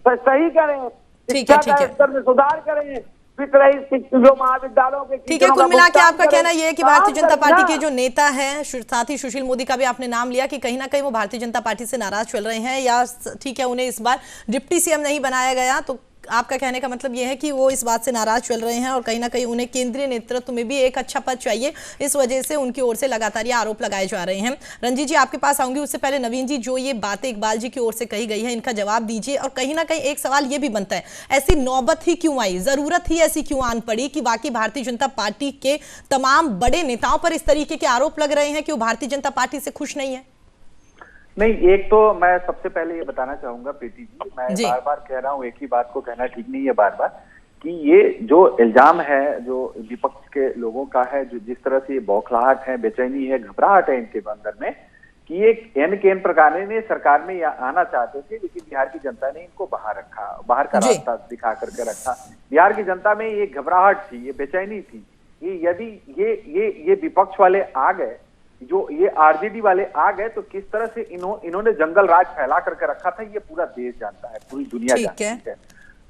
सही करें, शिक्षा का स्तर में सुधार करें, जो महाविद्यालयों के। ठीक है, कुल मिला के आपका कहना यह है कि भारतीय जनता पार्टी के जो नेता हैं, साथ ही सुशील मोदी का भी आपने नाम लिया, कि कहीं ना कहीं वो भारतीय जनता पार्टी से नाराज चल रहे हैं, या ठीक है उन्हें इस बार डिप्टी सीएम नहीं बनाया गया, तो आपका कहने का मतलब यह है कि वो इस बात से नाराज चल रहे हैं और कहीं ना कहीं उन्हें केंद्रीय नेतृत्व में भी एक अच्छा पद चाहिए, इस वजह से उनकी ओर से लगातार ये आरोप लगाए जा रहे हैं। रंजीत जी आपके पास आऊंगी, उससे पहले नवीन जी जो ये बातें इकबाल जी की ओर से कही गई है इनका जवाब दीजिए। और कहीं ना कहीं एक सवाल ये भी बनता है, ऐसी नौबत ही क्यों आई, जरूरत ही ऐसी क्यों आन पड़ी कि वाकई भारतीय जनता पार्टी के तमाम बड़े नेताओं पर इस तरीके के आरोप लग रहे हैं कि वो भारतीय जनता पार्टी से खुश नहीं है? नहीं, एक तो मैं सबसे पहले ये बताना चाहूंगा प्रीति जी, मैं बार बार कह रहा हूँ, एक ही बात को कहना ठीक नहीं है बार बार, कि ये जो इल्जाम है जो विपक्ष के लोगों का है, जो जिस तरह से ये बौखलाहट है, बेचैनी है, घबराहट है इनके अंदर में, कि एक एन के एन प्रकार ने सरकार में आना चाहते थे, लेकिन बिहार की जनता ने इनको बाहर रखा, बाहर का रास्ता दिखा करके रखा। बिहार की जनता में ये घबराहट थी, ये बेचैनी थी, ये यदि ये विपक्ष वाले आ गए, जो ये आरजेडी वाले आ गए, तो किस तरह से इन्होंने जंगल राज फैला करके रखा था ये पूरा देश जानता है, पूरी दुनिया जानती है।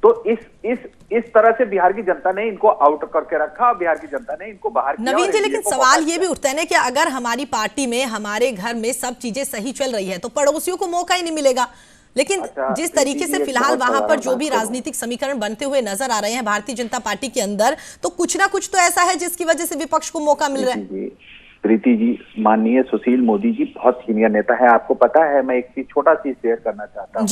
तो इस तरह से बिहार की जनता ने इनको आउट करके रखा और बिहार की जनता ने इनको बाहर किया। नवीन जी, लेकिन सवाल ये भी उठता है ना कि अगर हमारी पार्टी में, हमारे घर में सब चीजें सही चल रही है तो पड़ोसियों को मौका ही नहीं मिलेगा। लेकिन जिस तरीके से फिलहाल वहां पर जो भी राजनीतिक समीकरण बनते हुए नजर आ रहे हैं भारतीय जनता पार्टी के अंदर, तो कुछ ना कुछ तो ऐसा है जिसकी वजह से विपक्ष को मौका मिल रहा है। प्रीति जी, माननीय सुशील मोदी जी बहुत सीनियर नेता है, आपको पता है। मैं एक चीज छोटा सी शेयर करना चाहता हूँ।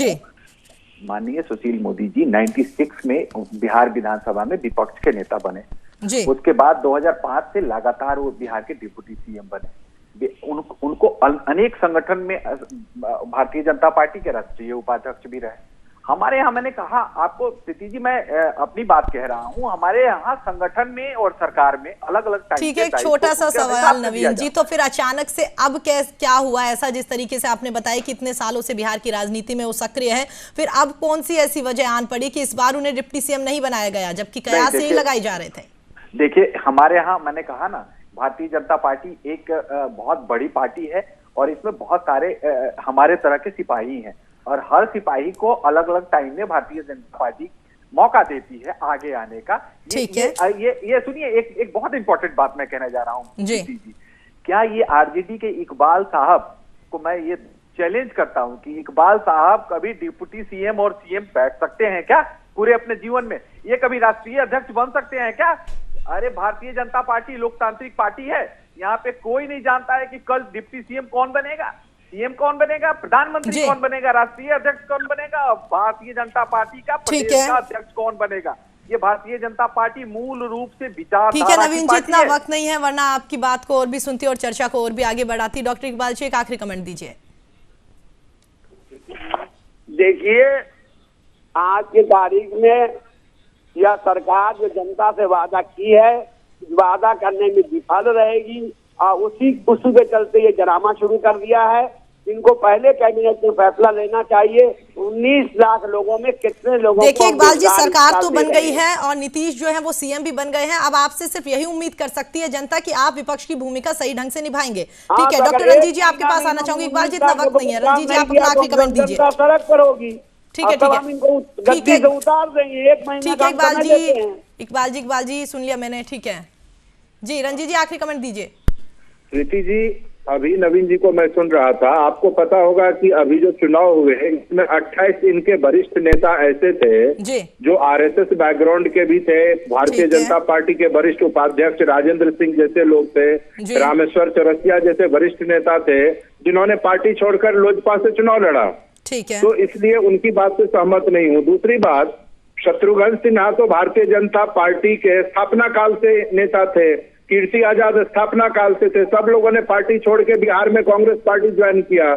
माननीय सुशील मोदी जी 96 में बिहार विधानसभा में विपक्ष के नेता बने। उसके बाद 2005 से लगातार वो बिहार के डिप्टी सीएम बने। उनको अनेक संगठन में भारतीय जनता पार्टी के राष्ट्रीय उपाध्यक्ष भी रहे। हमारे यहाँ, मैंने कहा आपको प्रीति जी, मैं अपनी बात कह रहा हूँ, हमारे यहाँ संगठन में और सरकार में अलग अलग टाइप। ठीक है, एक छोटा सा सवाल नवीन जी, तो फिर अचानक से अब क्या हुआ ऐसा, जिस तरीके से आपने बताया कि इतने सालों से बिहार की राजनीति में वो सक्रिय है, फिर अब कौन सी ऐसी वजह आन पड़ी कि इस बार उन्हें डिप्टी सीएम नहीं बनाया गया, जबकि कयास यही लगाए जा रहे थे? देखिए, हमारे यहाँ मैंने कहा ना, भारतीय जनता पार्टी एक बहुत बड़ी पार्टी है और इसमें बहुत सारे हमारे तरह के सिपाही हैं और हर सिपाही को अलग अलग टाइम में भारतीय जनता पार्टी मौका देती है आगे आने का। ठीक है, ये सुनिए, एक बहुत इंपॉर्टेंट बात मैं कहने जा रहा हूँ जी। क्या ये आरजेडी के इकबाल साहब को मैं ये चैलेंज करता हूँ कि इकबाल साहब कभी डिप्टी सीएम और सीएम बैठ सकते हैं क्या पूरे अपने जीवन में? ये कभी राष्ट्रीय अध्यक्ष बन सकते हैं क्या? अरे भारतीय जनता पार्टी लोकतांत्रिक पार्टी है, यहाँ पे कोई नहीं जानता है कि कल डिप्टी सीएम कौन बनेगा, सीएम कौन बनेगा, प्रधानमंत्री कौन बनेगा, राष्ट्रीय अध्यक्ष कौन बनेगा, भारतीय जनता पार्टी का प्रदेश का अध्यक्ष कौन बनेगा। ये भारतीय जनता पार्टी मूल रूप से विचार। ठीक है नवीन जी, इतना वक्त नहीं है, वरना आपकी बात को और भी सुनती और चर्चा को और भी आगे बढ़ाती। डॉक्टर इकबाल जी, एक आखिरी कमेंट दीजिए। देखिए, आज की तारीख में यह सरकार जो जनता से वादा की है, वादा करने में विफल रहेगी और उसी के चलते ये ड्रामा शुरू कर दिया है। इनको पहले कैबिनेट में फैसला लेना चाहिए। 19 लाख लोगों में कितने लोगों, देखिए इकबाल जी, सरकार तो बन गई है और नीतीश जो है वो सीएम भी बन गए हैं। अब आपसे सिर्फ यही उम्मीद कर सकती है जनता कि आप विपक्ष की भूमिका सही ढंग से निभाएंगे। ठीक है, डॉक्टर रंजीत जी आपके पास आना चाहूंगी। इकबाल जी, इतना वक्त नहीं है, रंजीत जी आप अपना आखिरी कमेंट दीजिए। सड़क पर होगी, ठीक है, ठीक है, ठीक है, उतार देंगे, 1 महीना। ठीक है इकबाल जी सुन लिया मैंने। ठीक है जी, रंजीत जी आखिरी कमेंट दीजिए। प्रीति जी, अभी नवीन जी को मैं सुन रहा था, आपको पता होगा कि अभी जो चुनाव हुए हैं इसमें 28 इनके वरिष्ठ नेता ऐसे थे जो आरएसएस बैकग्राउंड के भी थे, भारतीय जनता पार्टी के वरिष्ठ उपाध्यक्ष राजेंद्र सिंह जैसे लोग थे, रामेश्वर चौरसिया जैसे वरिष्ठ नेता थे, जिन्होंने पार्टी छोड़कर लोजपा से चुनाव लड़ा। ठीक है, तो इसलिए उनकी बात से सहमत नहीं हूँ। दूसरी बात, शत्रुघ्न सिन्हा तो भारतीय जनता पार्टी के स्थापना काल से नेता थे, कीर्ति आजाद स्थापना काल से थे, सब लोगों ने पार्टी छोड़ के बिहार में कांग्रेस पार्टी ज्वाइन किया।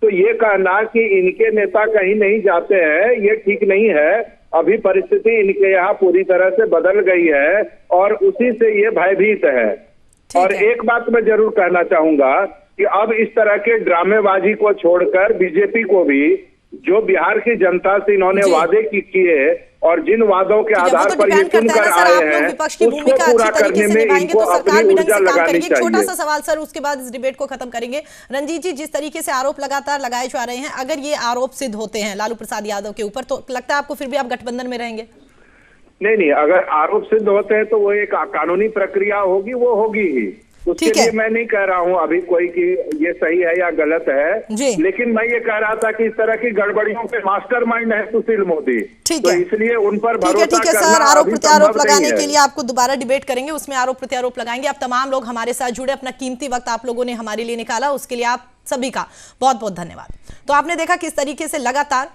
तो ये कहना कि इनके नेता कहीं नहीं जाते हैं, ये ठीक नहीं है। अभी परिस्थिति इनके यहाँ पूरी तरह से बदल गई है और उसी से ये भयभीत है। और एक बात मैं जरूर कहना चाहूंगा कि अब इस तरह के ड्रामेबाजी को छोड़कर बीजेपी को भी, जो बिहार की जनता से इन्होंने वादे किए और जिन वादों के आधार पर ये चुनकर आए हैं, उसको पूरा करने में इनको अपनी ऊर्जा लगानी चाहिए। छोटा सा सवाल सर, उसके बाद इस डिबेट को खत्म करेंगे। रंजीत जी, जिस तरीके से आरोप लगातार लगाए जा रहे हैं, अगर ये आरोप सिद्ध होते हैं लालू प्रसाद यादव के ऊपर, तो लगता है आपको फिर भी आप गठबंधन में रहेंगे? नहीं, अगर आरोप सिद्ध होते हैं तो वो एक कानूनी प्रक्रिया होगी, वो होगी ही। उसके लिए मैं नहीं कह रहा हूं अभी कोई कि ये सही है या गलत है, लेकिन मैं ये कह रहा था कि इस तरह की गड़बड़ियों के मास्टरमाइंड है सुशील मोदी, तो इसलिए उन पर भरोसा करना। ठीक है सर, आरोप प्रत्यारोप लगाने के लिए आपको दोबारा डिबेट करेंगे, उसमें आरोप प्रत्यारोप लगाएंगे। आप तमाम लोग हमारे साथ जुड़े, अपना कीमती वक्त आप लोगों ने हमारे लिए निकाला, उसके लिए आप सभी का बहुत बहुत धन्यवाद। तो आपने देखा किस तरीके से लगातार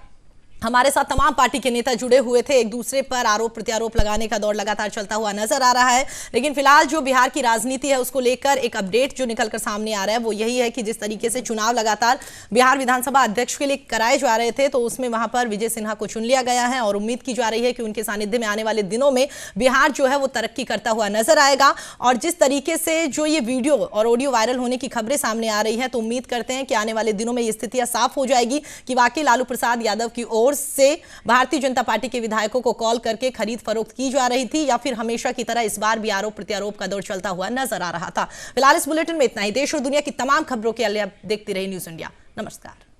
हमारे साथ तमाम पार्टी के नेता जुड़े हुए थे, एक दूसरे पर आरोप प्रत्यारोप लगाने का दौर लगातार चलता हुआ नजर आ रहा है। लेकिन फिलहाल जो बिहार की राजनीति है उसको लेकर एक अपडेट जो निकलकर सामने आ रहा है वो यही है कि जिस तरीके से चुनाव लगातार बिहार विधानसभा अध्यक्ष के लिए कराए जा रहे थे, तो उसमें वहां पर विजय सिन्हा को चुन लिया गया है और उम्मीद की जा रही है कि उनके सानिध्य में आने वाले दिनों में बिहार जो है वो तरक्की करता हुआ नजर आएगा। और जिस तरीके से जो ये वीडियो और ऑडियो वायरल होने की खबरें सामने आ रही है, तो उम्मीद करते हैं कि आने वाले दिनों में ये स्थितियां साफ हो जाएगी कि वाकई लालू प्रसाद यादव की ओर से भारतीय जनता पार्टी के विधायकों को कॉल करके खरीद फरोख्त की जा रही थी या फिर हमेशा की तरह इस बार भी आरोप प्रत्यारोप का दौर चलता हुआ नजर आ रहा था। फिलहाल इस बुलेटिन में इतना ही। देश और दुनिया की तमाम खबरों के लिए आप देखते रहिए न्यूज़ इंडिया। नमस्कार।